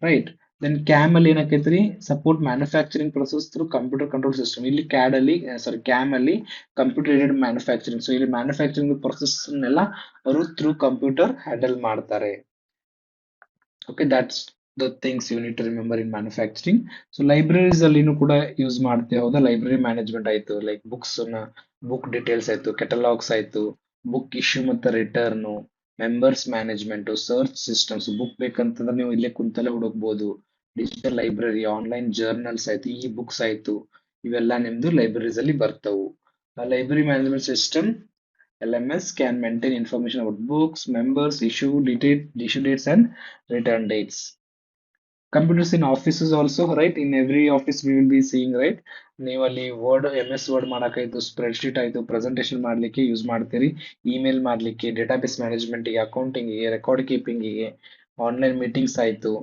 ರೈಟ್? ದೆನ್ ಕ್ಯಾಮ್ ಅಲ್ಲಿ ಏನಾಕೈತ್ರಿ, support manufacturing process through computer control system. ಇಲ್ಲಿ ಕ್ಯಾಡ್ ಅಲ್ಲಿ ಸಾರಿ ಕ್ಯಾಮ್ ಅಲ್ಲಿ ಕಂಪ್ಯೂಟರ್ ಏಡೆಡ್ ಮ್ಯಾನುಫ್ಯಾಕ್ಚರಿಂಗ್. ಸೊ ಇಲ್ಲಿ ಮ್ಯಾನುಫ್ಯಾಕ್ಚರಿಂಗ್ ಪ್ರೊಸೆಸ್ ನೆಲ್ಲ ಅವರು ಥ್ರೂ ಕಂಪ್ಯೂಟರ್ ಹ್ಯಾಂಡಲ್ ಮಾಡ್ತಾರೆ. Okay, that's the things you need to remember in manufacturing. So libraries ಅಲ್ಲಿನೂ ಕೂಡ ಯೂಸ್ ಮಾಡ್ತೇವೆ, ಹೌದಾ? ಲೈಬ್ರರಿ ಮ್ಯಾನೇಜ್ಮೆಂಟ್ ಆಯ್ತು, ಲೈಕ್ ಬುಕ್ಸ್ ಬುಕ್ ಡೀಟೇಲ್ಸ್ ಆಯ್ತು, ಕೆಟಲಾಗ್ಸ್ ಆಯ್ತು, ಬುಕ್ ಇಶ್ಯೂ ಮತ್ತೆ return, members management, search systems. Book ಬೇಕಂತಂದ್ರೆ ನೀವು ಇಲ್ಲೇ ಕುಂತಲ್ಲೇ ಹುಡುಕ್ಬೋದು. ಡಿಜಿಟಲ್ ಲೈಬ್ರರಿ, ಆನ್ಲೈನ್ ಜರ್ನಲ್ಸ್ ಆಯ್ತು, ಇ ಬುಕ್ಸ್ ಆಯ್ತು, ಇವೆಲ್ಲ ನಿಮ್ದು ಲೈಬ್ರರೀಸ್ ಅಲ್ಲಿ ಬರ್ತವು. Library management system LMS can maintain information about books, members, issue dates, and return dates. Computers in offices also, right? In every office we will be seeing, right? ನೀವು ಅಲ್ಲಿ ವರ್ಡ್ MS ವರ್ಡ್ ಮಾಡಕ್ಕಾಯ್ತು, ಸ್ಪ್ರೆಡ್ ಶೀಟ್ ಆಯ್ತು, ಪ್ರೆಸೆಂಟೇಶನ್ ಮಾಡ್ಲಿಕ್ಕೆ ಯೂಸ್ ಮಾಡ್ತೀರಿ, ಇಮೇಲ್ ಮಾಡ್ಲಿಕ್ಕೆ, ಡೇಟಾಬೇಸ್ ಮ್ಯಾನೇಜ್ಮೆಂಟ್ಗೆ, ಅಕೌಂಟಿಂಗಿಗೆ, ರೆಕಾರ್ಡ್ ಕೀಪಿಂಗಿಗೆ, ಆನ್ಲೈನ್ ಮೀಟಿಂಗ್ಸ್ ಆಯ್ತು,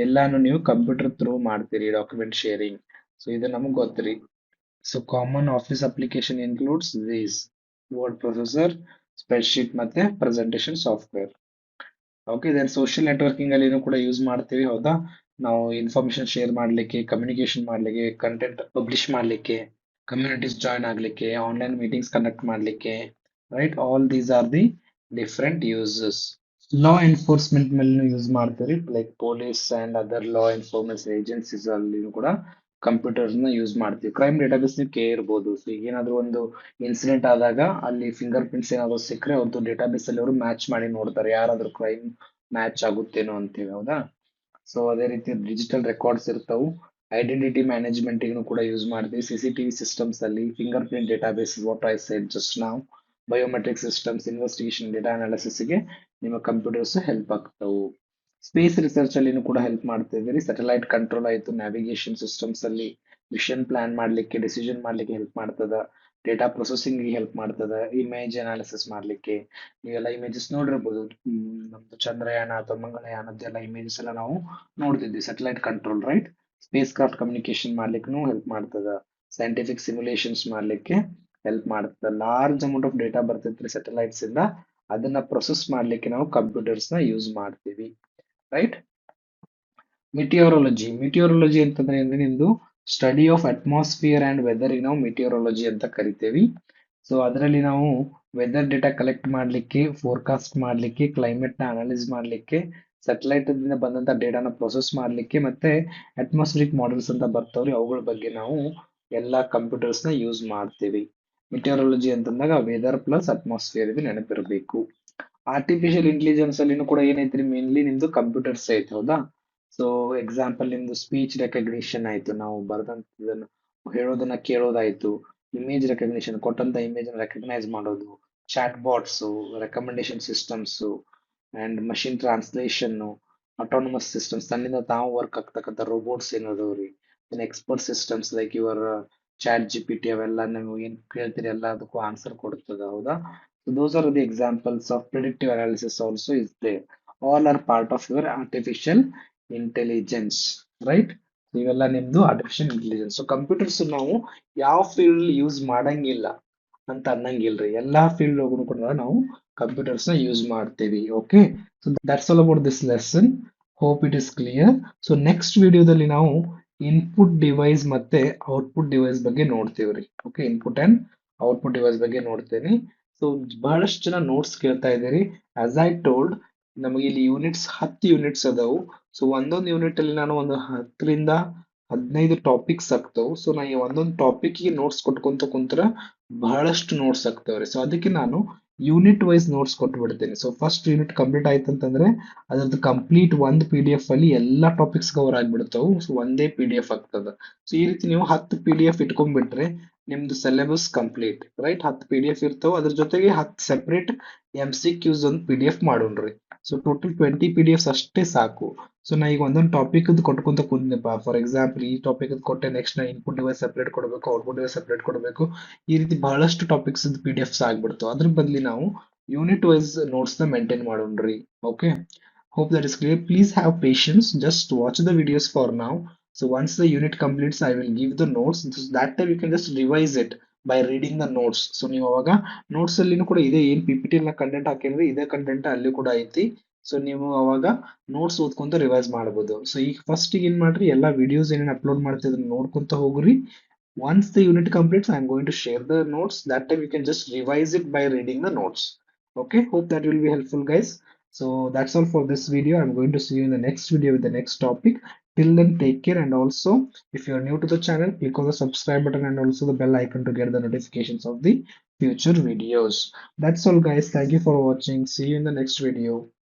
ಎಲ್ಲಾನು ನೀವು ಕಂಪ್ಯೂಟರ್ ಥ್ರೂ ಮಾಡ್ತೀರಿ, ಡಾಕ್ಯುಮೆಂಟ್ ಶೇರಿಂಗ್. ಸೊ ಇದು ನಮಗೆ ಗೊತ್ತ್ರಿ. So common office application includes these: word processor, spreadsheet ಮತ್ತೆ presentation software. Okay, then social networking ಅಲ್ಲಿ ಕೂಡ ಯೂಸ್ ಮಾಡ್ತೀವಿ, ಹೌದಾ? ನಾವು ಇನ್ಫಾರ್ಮೇಶನ್ ಶೇರ್ ಮಾಡ್ಲಿಕ್ಕೆ, ಕಮ್ಯುನಿಕೇಶನ್ ಮಾಡ್ಲಿಕ್ಕೆ, ಕಂಟೆಂಟ್ ಪಬ್ಲಿಷ್ ಮಾಡ್ಲಿಕ್ಕೆ, ಕಮ್ಯುನಿಟೀಸ್ ಜಾಯ್ನ್ ಆಗ್ಲಿಕ್ಕೆ, ಆನ್ಲೈನ್ ಮೀಟಿಂಗ್ಸ್ ಕಂಡಕ್ಟ್ ಮಾಡ್ಲಿಕ್ಕೆ, right? All these R the different uses. Law enforcement ಮೇಲೆ ಯೂಸ್ ಮಾಡ್ತೀರಿ, like police and other law enforcement agencies ಅಲ್ಲಿ ಕೂಡ ಕಂಪ್ಯೂಟರ್ಸ್ ನ ಯೂಸ್ ಮಾಡ್ತೀವಿ. ಕ್ರೈಮ್ ಡೇಟಾಬೇಸ್ ನೀವು ಇರ್ಬೋದು. ಸೊ ಈಗ ಏನಾದ್ರು ಒಂದು ಇನ್ಸಿಡೆಂಟ್ ಆದಾಗ ಅಲ್ಲಿ ಫಿಂಗರ್ ಪ್ರಿಂಟ್ಸ್ ಏನಾದ್ರು ಸಿಕ್ಕರೆ ಅವ್ರದ್ದು ಡೇಟಾಬೇಸ್ ಅಲ್ಲಿ ಅವರು ಮ್ಯಾಚ್ ಮಾಡಿ ನೋಡ್ತಾರೆ, ಯಾರಾದ್ರೂ ಕ್ರೈಮ್ ಮ್ಯಾಚ್ ಆಗುತ್ತೇನೋ ಅಂತೇಳಿ, ಹೌದಾ? ಸೊ ಅದೇ ರೀತಿ ಡಿಜಿಟಲ್ ರೆಕಾರ್ಡ್ಸ್ ಇರ್ತಾವು. ಐಡೆಂಟಿಟಿ ಮ್ಯಾನೇಜ್ಮೆಂಟ್ ಕೂಡ ಯೂಸ್ ಮಾಡ್ತೀವಿ. CCTV ಸಿಸ್ಟಮ್ಸ್ ಅಲ್ಲಿ, finger print database, what I said just ನಾವು, ಬಯೋಮೆಟ್ರಿಕ್ ಸಿಸ್ಟಮ್ಸ್, ಇನ್ವೆಸ್ಟಿಗೇಷನ್, ಡೇಟಾ ಅನಾಲಿಸಿಸ್ಗೆ ನಿಮ್ಮ ಕಂಪ್ಯೂಟರ್ಸ್ ಹೆಲ್ಪ್ ಆಗ್ತಾವು. ಸ್ಪೇಸ್ ರಿಸರ್ಚ್ ಅಲ್ಲಿ ಕೂಡ ಹೆಲ್ಪ್ ಮಾಡ್ತಾ ಇದ್ದೀರಿ. ಸ್ಯಾಟಲೈಟ್ ಕಂಟ್ರೋಲ್ ಆಯ್ತು, ನ್ಯಾವಿಗೇಷನ್ ಸಿಸ್ಟಮ್ಸ್ ಅಲ್ಲಿ ಮಿಷನ್ ಪ್ಲಾನ್ ಮಾಡ್ಲಿಕ್ಕೆ, ಡಿಸಿಷನ್ ಮಾಡ್ಲಿಕ್ಕೆ ಹೆಲ್ಪ್ ಮಾಡ್ತದ. ಡೇಟಾ ಪ್ರೊಸೆಸಿಂಗ್ ಹೆಲ್ಪ್ ಮಾಡ್ತದ. ಇಮೇಜ್ ಅನಾಲಿಸಿಸ್ ಮಾಡ್ಲಿಕ್ಕೆ ನೀವೆಲ್ಲ ಇಮೇಜಸ್ ನೋಡಿರ್ಬೋದು. ನಮ್ದು ಚಂದ್ರಯಾನ ಅಥವಾ ಮಂಗಳಯಾನದ್ದೆಲ್ಲ ಇಮೇಜಸ್ ಎಲ್ಲ ನಾವು ನೋಡ್ತಿದ್ವಿ. Satellite control, right? Space craft communication ಮಾಡ್ಲಿಕ್ಕೆ ಹೆಲ್ಪ್ ಮಾಡ್ತದ. ಸೈಂಟಿಫಿಕ್ ಸಿಮ್ಯುಲೇಷನ್ಸ್ ಮಾಡ್ಲಿಕ್ಕೆ ಹೆಲ್ಪ್ ಮಾಡ್ತದ. ಲಾರ್ಜ್ ಅಮೌಂಟ್ ಆಫ್ ಡೇಟಾ ಬರ್ತೈತ್ರಿ ಸ್ಯಾಟಲೈಟ್ಸ್ ಇಂದ, ಅದನ್ನ ಪ್ರೊಸೆಸ್ ಮಾಡ್ಲಿಕ್ಕೆ ನಾವು ಕಂಪ್ಯೂಟರ್ಸ್ ನ ಯೂಸ್ ಮಾಡ್ತೀವಿ, ರೈಟ್? ಮಿಟಿಯೋರಾಲಜಿ ಅಂತಂದ್ರೆ ಅಂದ್ರೆ ನಿಮ್ದು study of atmosphere and weather ನಾವು ಮಿಟಿಯೋರಾಲಜಿ ಅಂತ ಕರಿತೇವಿ. ಸೊ ಅದರಲ್ಲಿ ನಾವು ವೆದರ್ ಡೇಟಾ ಕಲೆಕ್ಟ್ ಮಾಡ್ಲಿಕ್ಕೆ, ಫೋರ್ಕಾಸ್ಟ್ ಮಾಡ್ಲಿಕ್ಕೆ, ಕ್ಲೈಮೇಟ್ ನ ಅನಾಲಿಸ್ ಮಾಡ್ಲಿಕ್ಕೆ, ಸ್ಯಾಟಲೈಟ್ ದಿಂದ ಬಂದಂತ ಡೇಟಾನ ಪ್ರೊಸೆಸ್ ಮಾಡ್ಲಿಕ್ಕೆ, ಮತ್ತೆ ಅಟ್ಮಾಸ್ಫಿರಿಕ್ ಮಾಡೆಲ್ಸ್ ಅಂತ ಬರ್ತಾವ್ರಿ, ಅವುಗಳ ಬಗ್ಗೆ ನಾವು ಎಲ್ಲಾ ಕಂಪ್ಯೂಟರ್ಸ್ ನ ಯೂಸ್ ಮಾಡ್ತೀವಿ. ಮಿಟಿಯೋರಾಲಜಿ ಅಂತಂದಾಗ ವೆದರ್ ಪ್ಲಸ್ ಅಟ್ಮಾಸ್ಫಿಯರ್ ಇದು ನೆನಪಿರಬೇಕು. ಆರ್ಟಿಫಿಷಿಯಲ್ ಇಂಟೆಲಿಜೆನ್ಸ್ ಅಲ್ಲಿ ಕೂಡ ಏನೈತ್ರಿ, ಮೇನ್ಲಿ ನಿಮ್ದು ಕಂಪ್ಯೂಟರ್ಸ್ ಐತೆ, ಹೌದಾ? ಸೊ ಎಕ್ಸಾಂಪಲ್ ನಿಮ್ದು ಸ್ಪೀಚ್ ರೆಕಗ್ನಿಷನ್ ಆಯ್ತು, ನಾವು ಬರ್ದಂತದನ್ನು ಹೇಳೋದನ್ನ ಕೇಳೋದಾಯ್ತು, ಇಮೇಜ್ ರೆಕಗ್ನಿಷನ್, ಕೊಟ್ಟಂತ ಇಮೇಜ್ ರೆಕಗ್ನೈಸ್ ಮಾಡೋದು, chatbots, recommendation systems and machine translation, autonomous systems, ತನ್ನಿಂದ ತಾವು ವರ್ಕ್ ಆಗ್ತಕ್ಕಂಥ ರೋಬೋಟ್ಸ್ ಏನದವ್ರಿ, expert systems like your chat GPT, ಅವೆಲ್ಲ ನೀವು ಏನ್ ಕೇಳ್ತೀರಿ ಎಲ್ಲ ಅದಕ್ಕೂ ಆನ್ಸರ್ ಕೊಡ್ತದ, ಹೌದಾ? So those are the examples of predictive analysis also is there. All are part of your artificial intelligence, right? ಇವೆಲ್ಲ ನಿಮ್ದು ಆರ್ಟಿಫಿಷಿಯಲ್ ಇಂಟೆಲಿಜೆನ್ಸ್. ಸೊ ಕಂಪ್ಯೂಟರ್ಸ್ ನಾವು ಯಾವ ಫೀಲ್ಡ್ ಯೂಸ್ ಮಾಡಂಗಿಲ್ಲ ಅಂತ ಅನ್ನಂಗಿಲ್ರಿ, ಎಲ್ಲಾ ಫೀಲ್ಡ್ ಕೂಡ ನಾವು ಕಂಪ್ಯೂಟರ್ಸ್ ನ ಯೂಸ್ ಮಾಡ್ತೀವಿ. Okay, so that's all about this lesson. Hope it is clear. So next ವಿಡಿಯೋದಲ್ಲಿ ನಾವು ಇನ್ಪುಟ್ ಡಿವೈಸ್ ಮತ್ತೆ ಔಟ್ಪುಟ್ ಡಿವೈಸ್ ಬಗ್ಗೆ ನೋಡ್ತೀವ್ರಿ. Okay, input and output device ಬಗ್ಗೆ ನೋಡ್ತೇನೆ. ಸೊ ಬಹಳಷ್ಟು ಜನ ನೋಟ್ಸ್ ಕೇಳ್ತಾ ಇದ್ದೀರಿ. ಆಸ್ ಐ ಟೋಲ್ಡ್, ನಮಗೆ ಇಲ್ಲಿ ಯೂನಿಟ್ಸ್ 10 ಯೂನಿಟ್ಸ್ ಅದಾವು. ಸೊ ಒಂದೊಂದು ಯೂನಿಟ್ ಅಲ್ಲಿ ನಾನು ಒಂದು 10ರಿಂದ 15 ಟಾಪಿಕ್ಸ್ ಆಗ್ತಾವು. ಸೊ ನಾ ಈ ಒಂದೊಂದು ಟಾಪಿಕ್ ಗೆ ನೋಟ್ಸ್ ಕೊಟ್ಕೊಂತ ಕುಂತ್ರ ಬಹಳಷ್ಟು ನೋಟ್ಸ್ ಆಗ್ತಾವ್ರಿ. ಸೊ ಅದಕ್ಕೆ ನಾನು ಯೂನಿಟ್ ವೈಸ್ ನೋಟ್ಸ್ ಕೊಟ್ಟು ಬಿಡ್ತೇನೆ. ಸೊ ಫಸ್ಟ್ ಯೂನಿಟ್ ಕಂಪ್ಲೀಟ್ ಆಯ್ತಂತಂದ್ರೆ ಅದ್ರದ್ದು ಕಂಪ್ಲೀಟ್ ಒಂದು PDF ಅಲ್ಲಿ ಎಲ್ಲಾ ಟಾಪಿಕ್ಸ್ ಕವರ್ ಆಗ್ಬಿಡ್ತಾವು. ಸೊ ಒಂದೇ PDF ಆಗ್ತದ. ಸೊ ಈ ರೀತಿ ನೀವು 10 PDF ಇಟ್ಕೊಂಡ್ಬಿಟ್ರೆ ನಿಮ್ದು ಸಿಲೆಬಸ್ ಕಂಪ್ಲೀಟ್ ರೈಟ್. 10 PDF ಇರ್ತಾವ, ಅದ್ರ ಜೊತೆಗೆ 10 ಸೆಪರೇಟ್ MCQs ಒಂದು PDF ಮಾಡೋಣ್ರಿ. ಸೊ ಟೋಟಲ್ 20 PDFs ಅಷ್ಟೇ ಸಾಕು. ಸೊ ನಾ ಈಗ ಒಂದೊಂದು ಟಾಪಿಕ್ ಕೊಟ್ಕೊಂತ ಕುಂದ್ನಪ್ಪ, ಫಾರ್ ಎಕ್ಸಾಂಪಲ್ ಈ ಟಾಪಿಕ್ ಕೊಟ್ಟೆ, ನೆಕ್ಸ್ಟ್ ನಾ ಇನ್ಪುಟ್ ಡಿವೈಸ್ ಸೆಪರೇಟ್ ಕೊಡಬೇಕು, ಔಟ್ಪುಟ್ ಡಿವೈಸ್ ಸೆಪರೇಟ್ ಕೊಡಬೇಕು, ಈ ರೀತಿ ಬಹಳಷ್ಟು ಟಾಪಿಕ್ಸ್ PDFs ಆಗ್ಬಿಡ್ತಾವ. ಅದ್ರ ಬದಲಿ ನಾವು ಯೂನಿಟ್ ವೈಸ್ ನೋಟ್ಸ್ ನ ಮೇಂಟೈನ್ ಮಾಡೋಣ್ರಿ. Okay, hope that is clear. Please have patience, just watch the videos for now. So once the unit completes, I will give the notes. That time you can just revise it by reading the notes. So ನೀವು ಅವಾಗ ನೋಟ್ಸ್ ಅಲ್ಲಿನೂ ಕೂಡ ಇದೆ, ಏನ್ PPT ನ ಕಂಟೆಂಟ್ ಹಾಕಿದ್ರೆ ಇದೇ ಕಂಟೆಂಟ್ ಅಲ್ಲಿ ಕೂಡ ಐತಿ. ಸೊ ನೀವು ಅವಾಗ ನೋಟ್ಸ್ ಓದ್ಕೊಂತ ರಿವೈಸ್ ಮಾಡಬಹುದು. ಸೊ ಈಗ ಫಸ್ಟ್ ಏನ್ ಮಾಡ್ರಿ, ಎಲ್ಲಾ ವಿಡಿಯೋಸ್ ಏನೇನು ಅಪ್ಲೋಡ್ ಮಾಡ್ತಿದ್ರೆ ನೋಡ್ಕೊಂತ ಹೋಗ್ರಿ. Once the unit completes, I am going to share the notes. That time you can just revise it by reading the notes. Okay, hope that will be helpful, guys. So that's all for this video. I'm going to see you in the next video with the next topic. Till then, take care. And also, if you're new to the channel, click on the subscribe button and also the bell icon to get the notifications of the future videos. That's all, guys. Thank you for watching. See you in the next video.